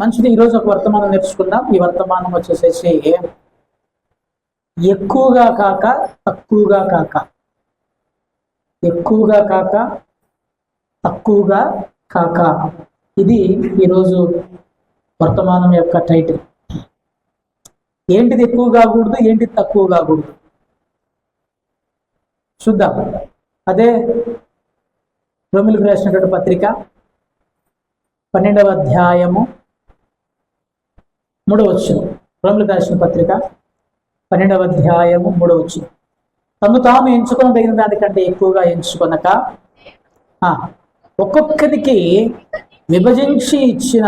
మంచిది. ఈరోజు ఒక వర్తమానం నేర్చుకుందాం. ఈ వర్తమానం వచ్చేసేసి ఎక్కువగా కాక తక్కువగా కాక, ఎక్కువగా కాక తక్కువగా కాక, ఇది ఈరోజు వర్తమానం యొక్క టైటిల్. ఏంటిది ఎక్కువ కాకూడదు, ఏంటిది తక్కువ కాకూడదు చూద్దాం. అదే రోమీయులకు రాసినటువంటి పత్రిక 12వ అధ్యాయము 3వ వచనం. రోమీయులకు రాసిన పత్రిక 12వ అధ్యాయము 3వ వచనం. తను తాము ఎంచుకొనదగిన దానికంటే ఎక్కువగా ఎంచుకొనక ఒక్కొక్కరికి విభజించి ఇచ్చిన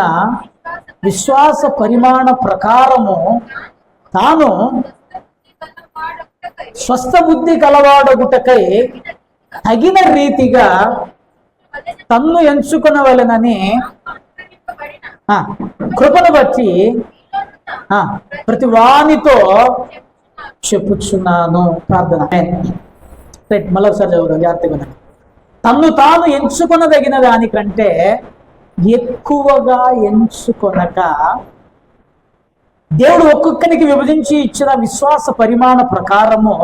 విశ్వాస పరిమాణ ప్రకారము తాను స్వస్థ బుద్ధి కలవాడగుటకై తగిన రీతిగా తన్ను ఎంచుకొనవలెనని కృపను బట్టి ప్రతి వానితో చెప్పుచున్నాను. ప్రార్థన. మళ్ళొకసారి చదువుదాం జాగ్రత్తగా. తన్ను తాను ఎంచుకొనదగిన దానికంటే ఎక్కువగా ఎంచుకొనక దేవుడు ఒక్కొక్కరికి విభజించి ఇచ్చిన విశ్వాస పరిమాణ ప్రకారము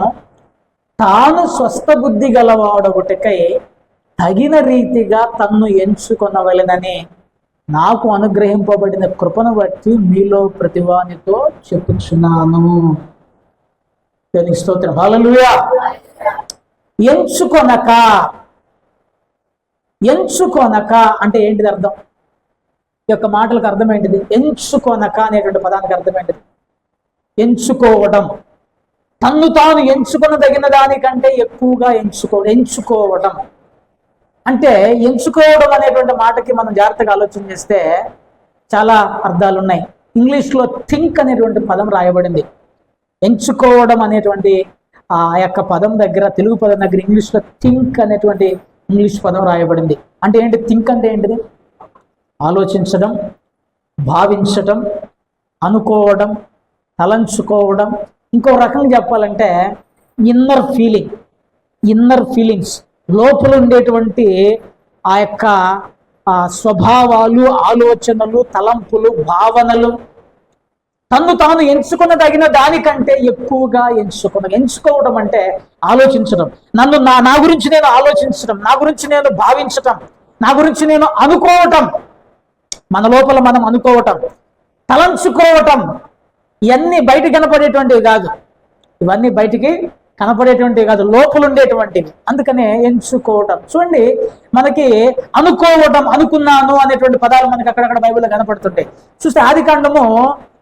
తాను స్వస్థ బుద్ధి గలవాడొకటికై తగిన రీతిగా తన్ను ఎంచుకొనవలెనని నాకు అనుగ్రహింపబడిన కృపను బట్టి మీలో ప్రతివానితో చెప్పుచున్నాను. స్తోత్రం. హల్లెలూయా. ఎంచుకొనక, ఎంచుకొనక అంటే ఏంటిది అర్థం? ఈ యొక్క మాటలకు అర్థం ఏంటిది? ఎంచుకొనక అనేటువంటి పదానికి అర్థం ఏంటిది? ఎంచుకోవడం. తన్ను తాను ఎంచుకొనదగిన దానికంటే ఎక్కువగా ఎంచుకోవడం అంటే, ఎంచుకోవడం అనేటువంటి మాటకి మనం జాగ్రత్తగా ఆలోచన చేస్తే చాలా అర్థాలు ఉన్నాయి. ఇంగ్లీష్లో థింక్ అనేటువంటి పదం రాయబడింది. ఎంచుకోవడం అనేటువంటి ఆ యొక్క పదం దగ్గర, తెలుగు పదం దగ్గర ఇంగ్లీష్లో థింక్ అనేటువంటి ఇంగ్లీష్ పదం రాయబడింది. అంటే ఏంటి? థింక్ అంటే ఏంటిది? ఆలోచించడం, భావించడం, అనుకోవడం, తలంచుకోవడం. ఇంకో రకంగా చెప్పాలంటే ఇన్నర్ ఫీలింగ్స్, లోపల ఉండేటువంటి ఆ యొక్క స్వభావాలు, ఆలోచనలు, తలంపులు, భావనలు తన్ను తాను ఎంచుకొనదగిన దానికంటే ఎక్కువగా ఎంచుకోవడం అంటే ఆలోచించడం. నా గురించి నేను ఆలోచించడం, నా గురించి నేను భావించటం, నా గురించి నేను అనుకోవటం, మన లోపల మనం అనుకోవటం, తలంచుకోవటం. ఇవన్నీ బయట కనపడేటువంటివి కాదు, ఇవన్నీ బయటికి కనపడేటువంటివి కాదు, లోపల ఉండేటువంటివి. అందుకనే ఎంచుకోవటం. చూడండి, మనకి అనుకోవటం, అనుకున్నాను అనేటువంటి పదాలు మనకి అక్కడక్కడ బైబిల్లో కనపడుతుంటాయి. చూస్తే ఆదికాండము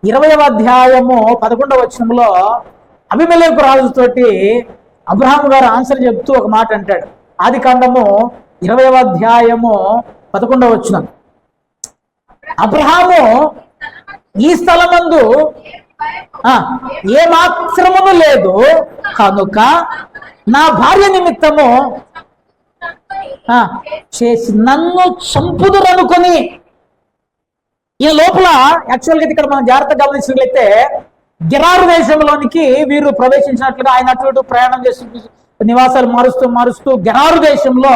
20వ అధ్యాయము 11వ వచనంలో అబీమెలెకు రాజుతోటి అబ్రహాము గారు ఆన్సర్ చెప్తూ ఒక మాట అంటాడు. ఆదికాండము 20వ అధ్యాయము 11వ వచనం. అబ్రహాము ఈ స్థలమందు ఏ మాత్రమును లేదు కనుక నా భార్య నిమిత్తము చేసి నన్ను చంపుదురనుకొని. ఈ లోపల యాక్చువల్గా ఇక్కడ మనం జాగ్రత్తగా గమనించినట్లయితే గెరారు దేశంలోనికి వీరు ప్రవేశించినట్లుగా ఆయన అటు ప్రయాణం చేస్తూ నివాసాలు మారుస్తూ గెరారు దేశంలో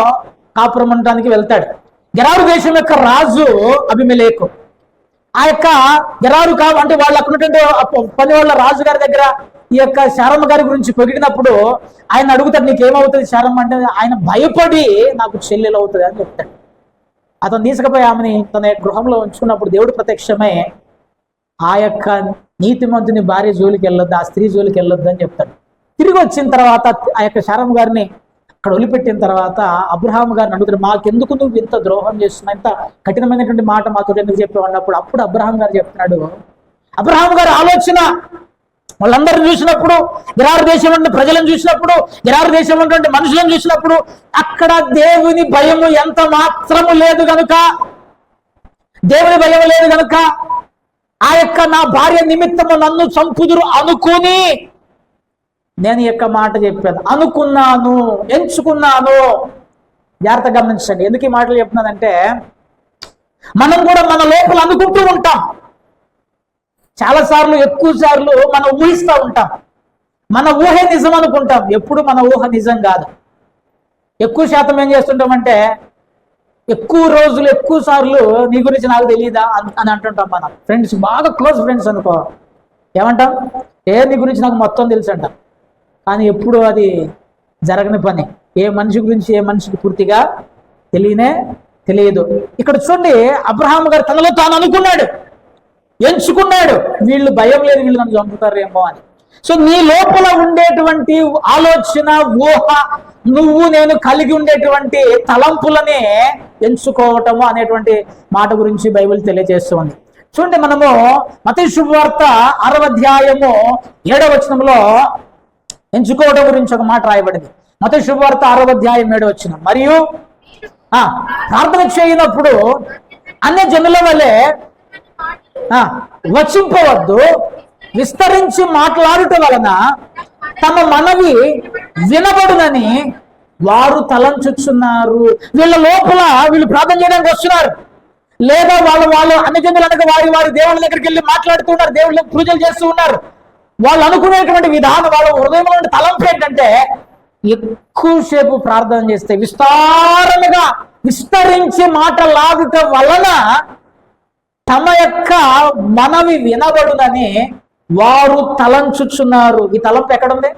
కాపురం ఉండడానికి వెళ్తాడు. గెరారు దేశం యొక్క రాజు అబీమెలెకు. ఆ యొక్క గెరారు అంటే వాళ్ళు అక్కడ ఉన్నటువంటి పని వాళ్ళ రాజు గారి దగ్గర ఈ యొక్క శారమ్మ గారి గురించి పొగిడినప్పుడు ఆయన అడుగుతాడు, నీకేమవుతుంది శారమ్మ అంటే, ఆయన భయపడి నాకు చెల్లెలు అవుతుంది అని చెప్తాడు. అతను తీసుకుపోయి ఆమెని తన గృహంలో ఉంచుకున్నప్పుడు దేవుడు ప్రత్యక్షమై ఆ యొక్క నీతిమంతుని భార్య జోలికి వెళ్ళొద్దు, ఆ స్త్రీ జోలికి వెళ్ళొద్దు అని చెప్తాడు. తిరిగి వచ్చిన తర్వాత ఆ యొక్క శారమ్మ గారిని అక్కడ వదిలిపెట్టిన తర్వాత అబ్రహాము గారిని అడుగుతాడు, మాకెందుకు నువ్వు ఇంత ద్రోహం చేస్తున్నావు, ఇంత కఠినమైనటువంటి మాట మాతో ఎందుకు చెప్పావు అన్నప్పుడు అప్పుడు అబ్రహాం గారు చెప్తున్నాడు, అబ్రహాం గారి ఆలోచన వాళ్ళందరిని చూసినప్పుడు, గెరారు దేశం ఉన్న ప్రజలను చూసినప్పుడు, గెరారు దేశం ఉన్నటువంటి మనుషులను చూసినప్పుడు అక్కడ దేవుని భయము ఎంత మాత్రము లేదు కనుక, దేవుని భయం లేదు కనుక ఆ యొక్క నా భార్య నిమిత్తము నన్ను చంపుదురు అనుకుని నేను ఈ యొక్క మాట చెప్పాను. అనుకున్నాను, ఎంచుకున్నాను. జాగ్రత్తగా గమనించండి. ఎందుకు ఈ మాటలు చెప్తున్నానంటే, మనం కూడా మన లోపల అనుకుంటూ ఉంటాం. చాలాసార్లు, ఎక్కువ సార్లు మనం ఊహిస్తూ ఉంటాం. మన ఊహే నిజం అనుకుంటాం. ఎప్పుడు మన ఊహ నిజం కాదు. ఎక్కువ శాతం ఏం చేస్తుంటామంటే ఎక్కువ రోజులు ఎక్కువ సార్లు నీ గురించి నాకు తెలియదా అని అంటుంటాం మనం. ఫ్రెండ్స్, బాగా క్లోజ్ ఫ్రెండ్స్ అనుకో, ఏమంటాం? నీ గురించి నాకు మొత్తం తెలుసు అంటాం. కానీ ఎప్పుడు అది జరగని పని. ఏ మనిషి గురించి ఏ మనిషికి పూర్తిగా తెలియదు. ఇక్కడ చూడండి, అబ్రహాం గారు తనలో తాను అనుకున్నాడు, ఎంచుకున్నాడు, వీళ్ళు భయం లేదు, వీళ్ళు నన్ను చంపుతారేమో అని. సో నీ లోపల ఉండేటువంటి ఆలోచన, ఊహ, నువ్వు నేను కలిగి ఉండేటువంటి తలంపులనే ఎంచుకోవటము అనేటువంటి మాట గురించి బైబిల్ తెలియజేస్తుంది. చూడండి, మనము మత్తయి శుభవార్త 6వ అధ్యాయము 7వ వచనంలో ఎంచుకోవడం గురించి ఒక మాట రాయబడింది. మత్తయి శుభవార్త 6వ అధ్యాయం 7వ వచనం, మరియు ప్రార్థన చేయనప్పుడు అన్య జనుల వలె వచింపవద్దు, విస్తరించి మాట్లాడుట వలన తమ మనవి వినబడునని వారు తలంచుచున్నారు. వీళ్ళ లోపల వీళ్ళు ప్రార్థన చేయడానికి వస్తున్నారు, లేదా వాళ్ళు అన్ని జనులు అనగా వారి దేవుళ్ళ దగ్గరికి వెళ్ళి మాట్లాడుతూ ఉన్నారు, దేవుళ్ళకి పూజలు చేస్తూ ఉన్నారు. వాళ్ళు అనుకునేటువంటి విధానం, వాళ్ళ హృదయంలో ఉండే తలంపు ఏంటంటే, ఎక్కువసేపు ప్రార్థన చేస్తే విస్తారముగా విస్తరించి మాటలాడుట వలన తమ యొక్క మనవి వినబడునని వారు తలంచుచున్నారు. ఈ తలంపు ఎక్కడుంది?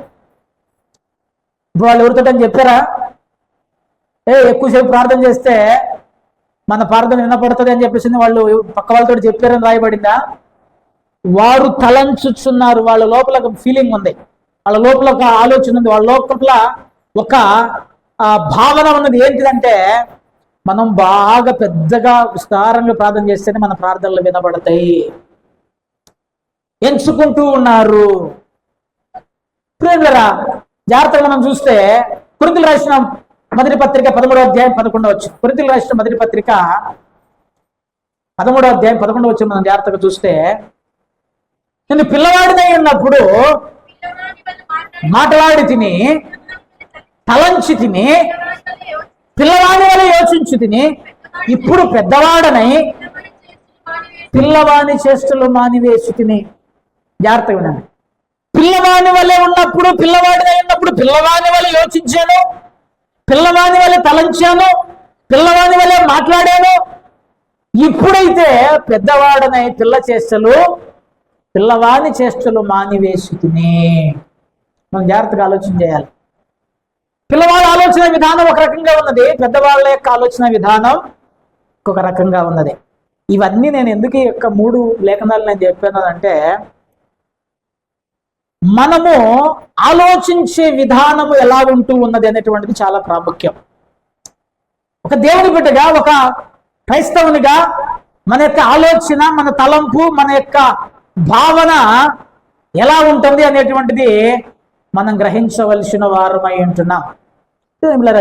ఇప్పుడు వాళ్ళు ఎవరితో చెప్పారా? ఎక్కువసేపు ప్రార్థన చేస్తే మన ప్రార్థన వినపడుతుంది అని చెప్పేసి వాళ్ళు పక్క వాళ్ళతో చెప్పారని రాయబడిందా? వారు తలంచుచున్నారు. వాళ్ళ లోపల ఒక ఫీలింగ్ ఉంది, వాళ్ళ లోపల ఒక ఆలోచన ఉంది, వాళ్ళ లోపల ఒక భావన ఉన్నది. ఏంటిదంటే, మనం బాగా పెద్దగా విస్తారంగా ప్రార్థన చేస్తేనే మన ప్రార్థనలు వినబడతాయి. ఎంచుకుంటూ ఉన్నారు. ప్రియులారా, జాగ్రత్తగా మనం చూస్తే కొరింథీయులకు రాసిన మొదటి పత్రిక 13వ అధ్యాయం 11వ వచనం, కొరింథీయులకు రాసిన మొదటి పత్రిక 13వ అధ్యాయం 11వ వచనం మనం జాగ్రత్తగా చూస్తే, నేను పిల్లవాడినై ఉన్నప్పుడు మాట్లాడి తిని, తలంచి తిని, పిల్లవాడి వల్ల యోచించి తిని, ఇప్పుడు పెద్దవాడనై పిల్లవాని చేష్టలు మానివేసి తిని. జాగ్రత్తగా వినండి. పిల్లవాని వల్లే ఉన్నప్పుడు, పిల్లవాడినై ఉన్నప్పుడు పిల్లవాని వల్ల యోచించాను, పిల్లవాని వల్ల తలంచాను, పిల్లవాని వల్లే మాట్లాడాను. ఇప్పుడైతే పెద్దవాడనై పిల్లవాని చేష్టలు మానివేసి తిని. మనం జాగ్రత్తగా ఆలోచన చేయాలి. పిల్లవాళ్ళ ఆలోచన విధానం ఒక రకంగా ఉన్నది, పెద్దవాళ్ళ యొక్క ఆలోచన విధానం ఒక రకంగా ఉన్నది. ఇవన్నీ నేను ఎందుకు ఈ యొక్క 3 లేఖనాలు నేను చెప్పాను అంటే, మనము ఆలోచించే విధానము ఎలా ఉంటూ ఉన్నది అనేటువంటిది చాలా ప్రాముఖ్యం. ఒక దేవుని బిడ్డగా, ఒక క్రైస్తవునిగా మన యొక్క ఆలోచన, మన తలంపు, మన యొక్క భావన ఎలా ఉంటుంది అనేటువంటిది మనం గ్రహించవలసిన వారమై ఉంటున్నాం.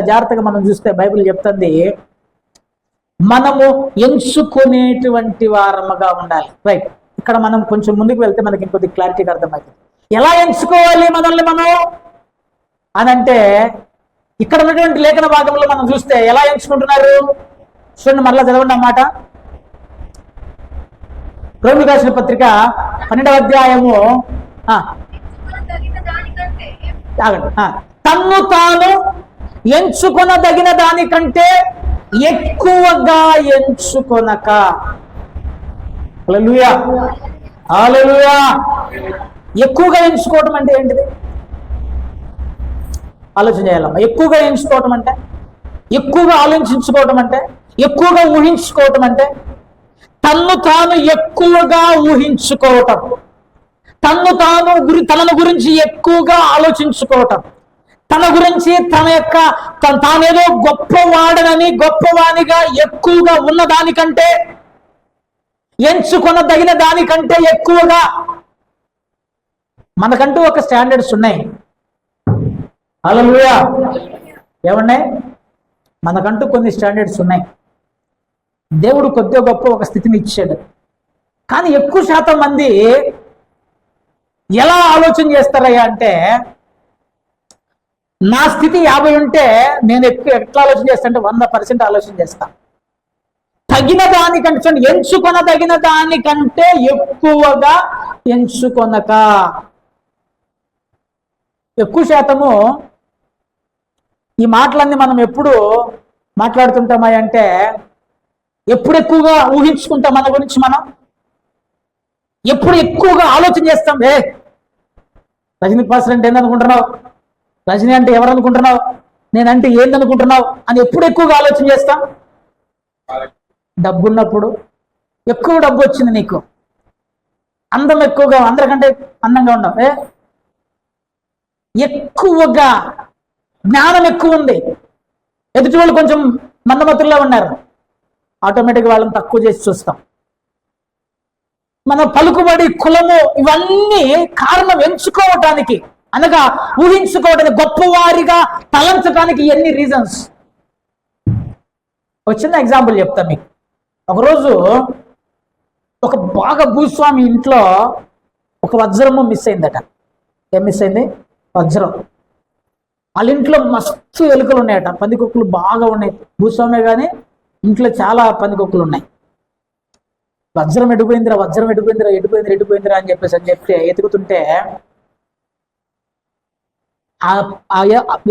జాగ్రత్తగా మనం చూస్తే బైబిల్ చెప్తుంది, మనము ఎంచుకునేటువంటి వారముగా ఉండాలి. రైట్, ఇక్కడ మనం కొంచెం ముందుకు వెళ్తే మనకి ఇంకొద్ది క్లారిటీగా అర్థమవుతుంది. ఎలా ఎంచుకోవాలి మనల్ని మనం అని అంటే, ఇక్కడ ఉన్నటువంటి లేఖన భాగంలో మనం చూస్తే ఎలా ఎంచుకుంటున్నారు చూడండి. మరలా చదవండి అన్నమాట. రోమీయులకు రాసిన పత్రిక 12వ అధ్యాయము తన్ను తాను ఎంచుకొనదగిన దానికంటే ఎక్కువగా ఎంచుకొనక. హల్లెలూయా, హల్లెలూయా. ఎక్కువగా ఎంచుకోవటం అంటే ఏంటిది? ఆలోచన చేయాలమ్మా. ఎక్కువగా ఎంచుకోవటం అంటే, ఎక్కువగా ఆలోచించుకోవటం అంటే, ఎక్కువగా ఊహించుకోవటం అంటే, తన్ను తాను ఎక్కువగా ఊహించుకోవటం, తనను గురించి ఎక్కువగా ఆలోచించుకోవటం, తన గురించి తానేదో గొప్పవాడనని, గొప్పవానిగా ఎక్కువగా ఉన్న దానికంటే, ఎంచుకొనదగిన దానికంటే ఎక్కువగా. మనకంటూ ఒక స్టాండర్డ్స్ ఉన్నాయి. హల్లెలూయా. ఏమన్నాయి? మనకంటూ కొన్ని స్టాండర్డ్స్ ఉన్నాయి. దేవుడు కొద్దిగా గొప్ప ఒక స్థితిని ఇచ్చాడు. కానీ ఎక్కువ శాతం మంది ఎలా ఆలోచన చేస్తారయ్యా అంటే, నా స్థితి 50 ఉంటే నేను ఎట్లా ఆలోచన చేస్తా అంటే 100% ఆలోచన చేస్తా. తగిన దానికంటే, ఎంచుకొనదగిన దానికంటే ఎక్కువగా ఎంచుకొనక. ఎక్కువ శాతము ఈ మాటలన్నీ మనం ఎప్పుడు మాట్లాడుతుంటామా అంటే ఎప్పుడు ఎక్కువగా ఊహించుకుంటాం మన గురించి మనం, ఎప్పుడు ఎక్కువగా ఆలోచన చేస్తాం. రజనీ పాస్టర్ అంటే ఏందనుకుంటున్నావు, రజనీ అంటే ఎవరు అనుకుంటున్నావు, నేనంటే ఏందనుకుంటున్నావు అని ఎప్పుడు ఎక్కువగా ఆలోచన చేస్తాం. డబ్బు ఉన్నప్పుడు, ఎక్కువ డబ్బు వచ్చింది నీకు, అందం ఎక్కువగా, అందరికంటే అందంగా ఉండవు, ఎక్కువగా జ్ఞానం ఎక్కువ ఉంది, ఎదుటి వాళ్ళు కొంచెం మందమతుల్లో ఉన్నారు, ఆటోమేటిక్గా వాళ్ళని తక్కువ చేసి చూస్తాం. మన పలుకుబడి, కులము, ఇవన్నీ కారణం ఎంచుకోవటానికి, అనగా ఊహించుకోవడానికి, గొప్పవారిగా తలంచడానికి ఎన్ని రీజన్స్. ఒక చిన్న ఎగ్జాంపుల్ చెప్తా మీకు. ఒకరోజు ఒక బాగా భూస్వామి ఇంట్లో ఒక వజ్రము మిస్ అయిందట. ఏం మిస్ అయింది? వజ్రం. వాళ్ళ ఇంట్లో మస్తు ఎలుకలు ఉన్నాయట, పందికొక్కులు బాగా ఉన్నాయి. భూస్వామే కానీ ఇంట్లో చాలా పందికొక్కులు ఉన్నాయి. వజ్రం ఎడిపోయిందిరా, వజ్రం ఎడిపోయిందిరా, ఎడిపోయిందిరా అని చెప్తే ఎతుకుతుంటే ఆ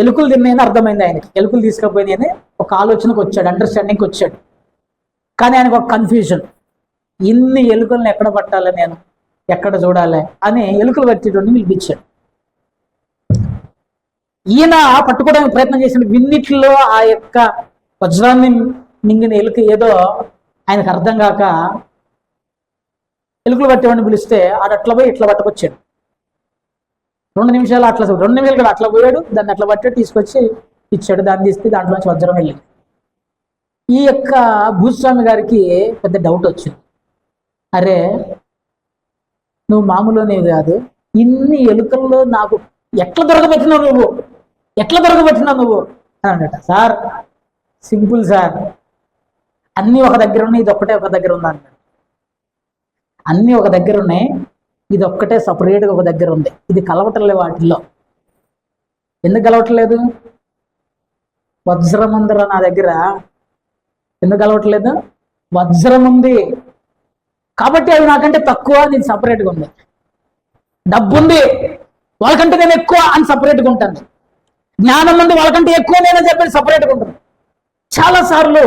ఎలుకలు తిన్నాయని అర్థమైంది ఆయనకి. ఎలుకలు తీసుకుపోయింది అని ఒక ఆలోచనకు వచ్చాడు, అండర్స్టాండింగ్కి వచ్చాడు. కానీ ఆయనకు ఒక కన్ఫ్యూజన్, ఇన్ని ఎలుకలను ఎక్కడ పట్టాలి, నేను ఎక్కడ చూడాలి అని ఎలుకలు పట్టేటోడిని పిలిపించాడు. ఈయన పట్టుకోవడానికి ప్రయత్నం చేసిన విన్నిట్లో ఆ యొక్క వజ్రాన్ని మింగిన ఎలుక ఏదో ఆయనకు అర్థం కాక ఎలుకలు పట్టేవాడిని పిలిస్తే ఆడు అట్లా పోయి ఇట్లా పట్టుకొచ్చాడు. 2 నిమిషాలు అట్లా, 2 నిమిషాలు కూడా అట్లా పోయాడు, దాన్ని అట్లా పట్టి తీసుకొచ్చి ఇచ్చాడు. దాన్ని తీస్తే దాంట్లోంచి వజ్రం వెళ్ళింది. ఈ యొక్క భూస్వామి గారికి పెద్ద డౌట్ వచ్చింది. అరే, నువ్వు మామూలునే కాదు, ఇన్ని ఎలుకల్లో నాకు ఎట్లా దొరకబెట్టినావు నువ్వు అని అన్నట. సార్, సింపుల్ సార్, అన్నీ ఒక దగ్గర ఉన్నాయి, ఇది ఒక్కటే ఒక దగ్గర ఉంది అన్నాడు. అన్నీ ఒక దగ్గర ఉన్నాయి, ఇది ఒక్కటే సపరేట్గా ఒక దగ్గర ఉంది, ఇది కలవటలేదు వాటిల్లో. ఎందుకు కలవట్లేదు? వజ్రం ఉందిరా నా దగ్గర. ఎందుకు కలవట్లేదు? వజ్రం ఉంది కాబట్టి అవి నాకంటే తక్కువ, నేను సపరేట్గా ఉంది. డబ్బు ఉంది, వాళ్ళకంటే నేను ఎక్కువ అని సపరేట్గా ఉంటాను. జ్ఞానం ఉంది, వాళ్ళకంటే ఎక్కువ నేనని చెప్పి సపరేట్గా ఉంటాను. చాలాసార్లు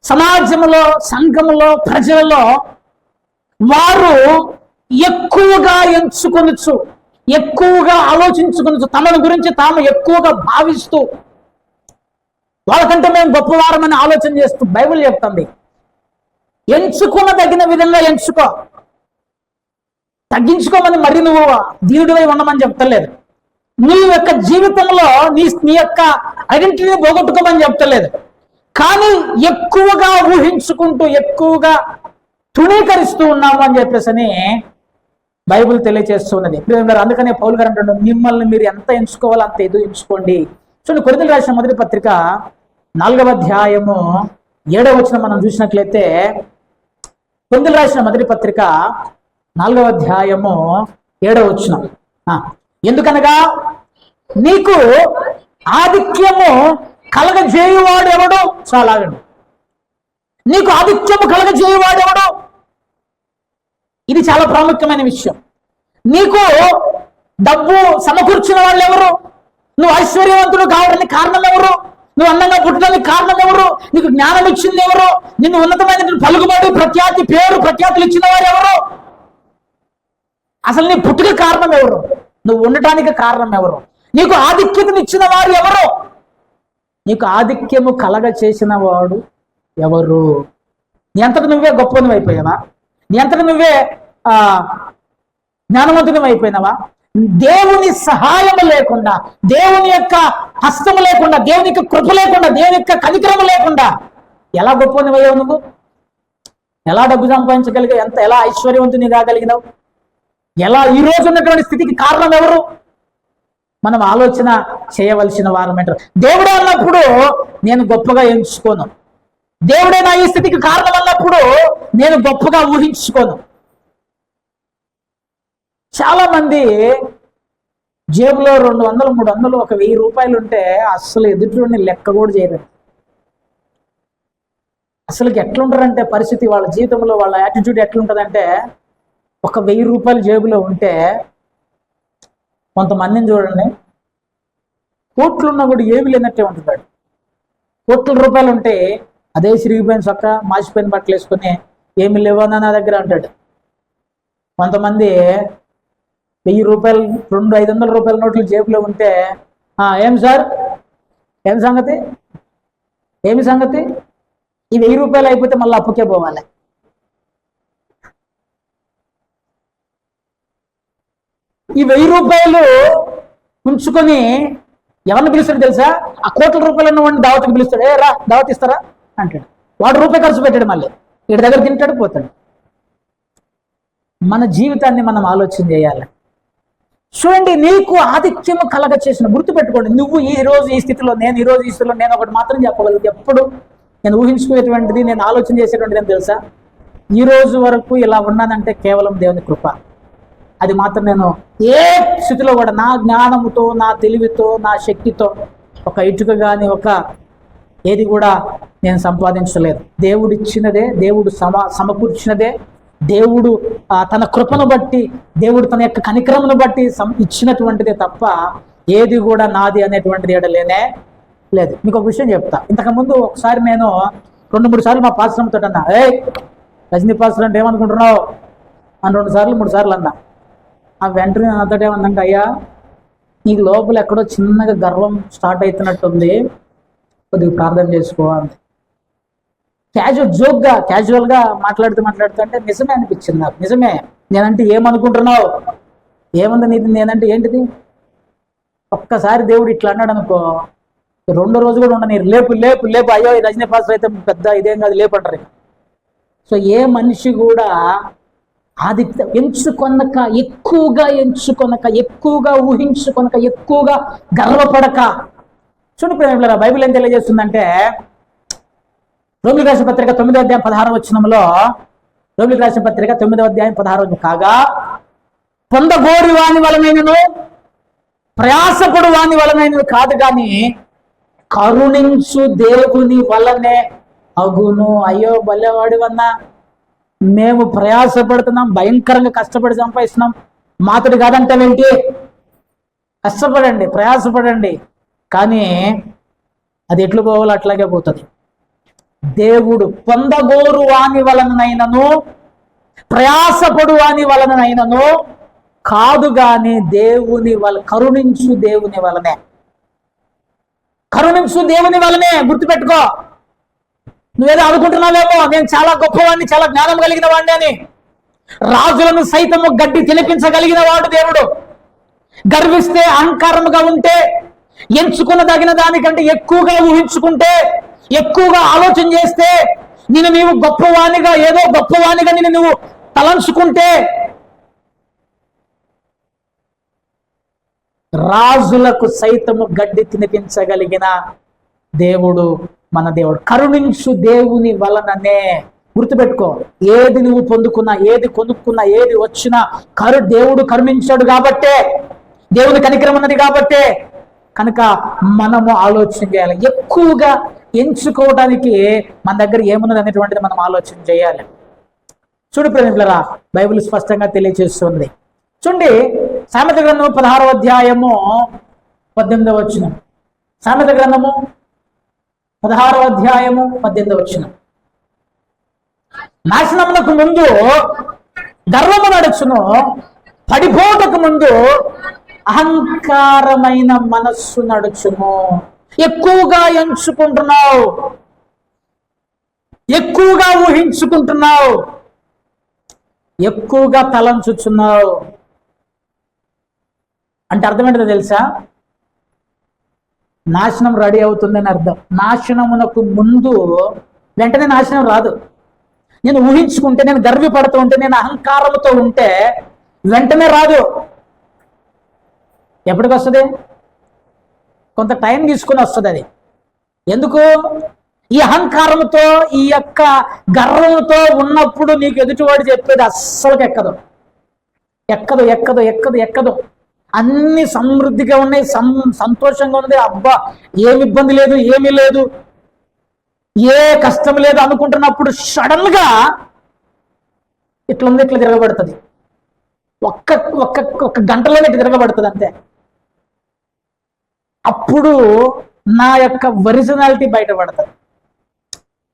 సమాజంలో, సంఘంలో, ప్రజలలో వారు ఎక్కువగా ఎంచుకొనొచ్చు, ఎక్కువగా ఆలోచించుకొనొచ్చు, తమను గురించి తాము ఎక్కువగా భావిస్తూ వాళ్ళకంటే మేము గొప్పవారమని ఆలోచన చేస్తూ బైబిల్ చెప్తుంది, ఎంచుకున్న తగిన విధంగా ఎంచుకో, తగ్గించుకోమని మరి నువ్వు దీనుడివై ఉండమని చెప్తలేదు. నీ యొక్క జీవితంలో నీ యొక్క ఐడెంటిటీని పోగొట్టుకోమని చెప్తలేదు. కానీ ఎక్కువగా ఊహించుకుంటూ, ఎక్కువగా తృణీకరిస్తూ ఉన్నాము అని చెప్పేసి బైబిల్ తెలియజేస్తున్నది. అందుకనే పౌలు గారు అంటాడు, మిమ్మల్ని మీరు ఎంత ఎంచుకోవాలో అంత ఏదో ఎంచుకోండి. చూడండి, కొరింథీయులకు రాసిన మొదటి పత్రిక 4వ అధ్యాయము 7వ వచనం మనం చూసినట్లయితే, కొరింథీయులకు రాసిన మొదటి పత్రిక 4వ అధ్యాయము 7వ వచనం. ఎందుకనగా నీకు ఆధిక్యము కలగజేయువాడు ఎవడు? చాలా ఆగండి. నీకు ఆధిక్యము కలగజేయువాడు ఎవడు? ఇది చాలా ప్రాముఖ్యమైన విషయం. నీకు డబ్బు సమకూర్చిన వాళ్ళు ఎవరు? నువ్వు ఐశ్వర్యవంతుడు కావడానికి కారణం ఎవరు? నువ్వు అందంగా పుట్టడానికి కారణం ఎవరు? నీకు జ్ఞానం ఇచ్చింది ఎవరు? నిన్ను ఉన్నతమైన పలుకుబడి, ప్రఖ్యాతి, పేరు ప్రఖ్యాతులు ఇచ్చిన వారు ఎవరు? అసలు నీ పుట్టుక కారణం ఎవరు? నువ్వు ఉండటానికి కారణం ఎవరు? నీకు ఆధిక్యతను ఇచ్చిన వారు ఎవరు? నీకు ఆధిక్యము కలగ చేసిన వాడు ఎవరు? నీ అంతటి నువ్వే గొప్పను అయిపోయావా? నీ అంతటి నువ్వే జ్ఞానవంతుని అయిపోయినావా? దేవుని సహాయము లేకుండా, దేవుని యొక్క హస్తము లేకుండా, దేవుని యొక్క కృప లేకుండా, దేవుని యొక్క కనికరము లేకుండా ఎలా గొప్పనివయ్యావు నువ్వు? ఎలా డబ్బు సంపాదించగలిగావు? ఎలా ఐశ్వర్యవంతుని కాగలిగినావు? ఎలా ఈ రోజు ఉన్నటువంటి స్థితికి కారణం ఎవరు? మనం ఆలోచన చేయవలసిన వారం అంటారు. దేవుడే అన్నప్పుడు నేను గొప్పగా ఎంచుకోను. దేవుడే నా ఈ స్థితికి కారణం అన్నప్పుడు నేను గొప్పగా ఊహించుకోను. చాలా మంది జేబులో 200, 300, 1000 రూపాయలు ఉంటే అస్సలు ఎదుటి లెక్క కూడా చేయరు. అసలుకి ఎట్లుంటారంటే పరిస్థితి, వాళ్ళ జీవితంలో వాళ్ళ యాటిట్యూడ్ ఎట్లుంటుందంటే, 1000 రూపాయలు జేబులో ఉంటే, కొంతమందిని చూడండి, కోట్లున్నా కూడా ఏమి లేనట్టే ఉంటున్నాడు. కోట్ల రూపాయలు ఉంటే అదే చిరిగిపోయిన చొక్క మాసిపోయిన బట్టలు వేసుకుని ఏమి లేవన్నా నా దగ్గర అంటాడు. కొంతమంది 1000 రూపాయలు 500 రూపాయల నోట్లు జేబులో ఉంటే ఏం సార్, ఏం సంగతి, ఏమి సంగతి, ఈ 1000 రూపాయలు అయిపోతే మళ్ళీ అప్పుకే పోవాలి. ఈ 1000 రూపాయలు ఉంచుకొని ఎవరిని పిలుస్తాడు తెలుసా? ఆ కోట్ల రూపాయలు ఉన్నవాడిని దావత్కి పిలుస్తాడు. రా దావత్ ఇస్తారా అంటాడు. వాడు రూపాయి ఖర్చు పెట్టాడు, మళ్ళీ వీడి దగ్గర తింటాడు, పోతాడు. మన జీవితాన్ని మనం ఆలోచన చేయాలి. చూడండి, నీకు ఆధిక్యము కలగ చేసిన, గుర్తుపెట్టుకోండి, నువ్వు ఈ రోజు ఈ స్థితిలో, నేను ఈ రోజు ఈ స్థితిలో, నేను ఒకటి మాత్రం చెప్పగలుగుతాను. ఎప్పుడు నేను ఊహించుకునేటువంటిది, నేను ఆలోచన చేసేటువంటిది ఏం తెలుసా? ఈ రోజు వరకు ఇలా ఉన్నానంటే కేవలం దేవుని కృప. అది మాత్రం నేను ఏ స్థితిలో కూడా నా జ్ఞానముతో, నా తెలివితో, నా శక్తితో ఒక ఇటుక కానీ ఒక ఏది కూడా నేను సంపాదించలేదు. దేవుడు ఇచ్చినదే, దేవుడు సమకూర్చినదే, దేవుడు తన కృపను బట్టి, దేవుడు తన యొక్క కనికరమును బట్టి ఇచ్చినటువంటిదే తప్ప ఏది కూడా నాది అనేటువంటిది ఏడలేనే లేదు. మీకు ఒక విషయం చెప్తా. ఇంతకుముందు ఒకసారి నేను 2-3 సార్లు మా పాశ్రమంతో అన్నా, రజనీ పాశ్రం అంటే ఏమనుకుంటున్నావు అని 2 సార్లు 3 సార్లు అన్నా. ఆ వెంటనే నాతో ఏమందంటే, అయ్యా నీకు లోపల ఎక్కడో చిన్నగా గర్వం స్టార్ట్ అవుతున్నట్టుంది, కొద్దిగా ప్రార్థన చేసుకో అంది. క్యాజువల్గా మాట్లాడుతూ అంటే నిజమే అనిపించింది నాకు. నిజమే, నేనంటే ఏమనుకుంటున్నావు, ఏముంది నీది, నేనంటే ఏంటిది. ఒక్కసారి దేవుడు ఇట్లా అన్నాడు అనుకో, 2వ రోజు కూడా ఉండని, లేపు లేపు లేపు, అయ్యో ఈ రజనీ పాస్టర్ అయితే పెద్ద ఇదేం కాదు, లేపు అంటారు. సో ఏ మనిషి కూడా ఎంచుకొనక, ఎక్కువగా ఊహించుకొనక, ఎక్కువగా గర్వపడక. చూడండి ప్రేమికులారా, బైబిల్ ఏం తెలియజేస్తుందంటే, రోమిలికి రాసిన పత్రిక 9వ అధ్యాయం 16వ వచనంలో, రోమిలికి రాసిన పత్రిక 9వ అధ్యాయం 16వ వచనం, కాగా పొందగోరి వాని వలనైనను ప్రయాసపడు వాని వలనైనను కాదు కానీ కరుణించు దేవుని వలనే అగును. అయ్యో బల్లెవాడి వన్న, మేము ప్రయాసపడుతున్నాం, భయంకరంగా కష్టపడి సంపాదిస్తున్నాం, మాతడి కాదంటావేంటి? కష్టపడండి, ప్రయాసపడండి, కానీ అది ఎట్లు పోవాలో అట్లాగే పోతుంది. దేవుడు పొందగోరు వాని వలనైనను ప్రయాసపడు వాని వలనైనను కాదు గాని కరుణించు దేవుని వలనే. కరుణించు దేవుని వలనే. గుర్తుపెట్టుకో. నువ్వేదో అనుకుంటున్నావేమో, నేను చాలా గొప్పవాడిని, చాలా జ్ఞానం కలిగిన వాడిని అని. రాజులను సైతము గడ్డి తినిపించగలిగిన వాడు దేవుడు. గర్విస్తే, అహంకారముగా ఉంటే, ఎంచుకున్నదగిన దానికంటే ఎక్కువగా ఊహించుకుంటే, ఎక్కువగా ఆలోచన చేస్తే, నీవు గొప్పవానిగా, ఏదో గొప్పవానిగా నువ్వు తలంచుకుంటే, రాజులకు సైతము గడ్డి తినిపించగలిగిన దేవుడు మన దేవుడు. కరుణించు దేవుని వలననే. గుర్తుపెట్టుకో, ఏది నువ్వు పొందుకున్నా, ఏది కొనుక్కున్నా, ఏది వచ్చినా దేవుడు కరుణించాడు కాబట్టే, దేవుని కనికరం ఉన్నది కాబట్టే. కనుక మనము ఆలోచన చేయాలి. ఎక్కువగా ఎంచుకోవడానికి మన దగ్గర ఏమున్నది అనేటువంటిది మనం ఆలోచన చేయాలి. చూడు ప్రేమికులారా, బైబిల్ స్పష్టంగా తెలియజేస్తుంది. చూడండి, సామెత గ్రంథము 16వ అధ్యాయము 18వ వచనం. సామెత గ్రంథము 16వ అధ్యాయము 18వ వచనం. నాశనమునకు ముందు గర్వము నడుచును, పడిపోటకు ముందు అహంకారమైన మనస్సు నడుచును. ఎక్కువగా ఎంచుకుంటున్నావు, ఎక్కువగా ఊహించుకుంటున్నావు, ఎక్కువగా తలంచుచున్నావు అంటే అర్థం ఏంటో తెలుసా? నాశనం రెడీ అవుతుందని అర్థం. నాశనమునకు ముందు వెంటనే నాశనం రాదు. నేను ఊహించుకుంటే, నేను గర్వపడుతూ ఉంటే, నేను అహంకారంతో ఉంటే వెంటనే రాదు. ఎప్పటికి వస్తుంది? కొంత టైం తీసుకుని వస్తుంది. అది ఎందుకు? ఈ అహంకారంతో, ఈ యొక్క గర్వంతో ఉన్నప్పుడు నీకు ఎదుటివాడు చెప్పేది అస్సలు ఎక్కదు, ఎక్కదు, ఎక్కదు, ఎక్కదు, ఎక్కదు. అన్ని సమృద్ధిగా ఉన్నాయి, సంతోషంగా ఉంది, అబ్బా ఏమి ఇబ్బంది లేదు, ఏమీ లేదు, ఏ కష్టం లేదు అనుకుంటున్నప్పుడు సడన్ గా ఇట్లా తిరగబడుతుంది. ఒక్క గంటలోనే తిరగబడుతుంది అంతే. అప్పుడు నా యొక్క ఒరిజినాలిటీ బయటపడుతుంది.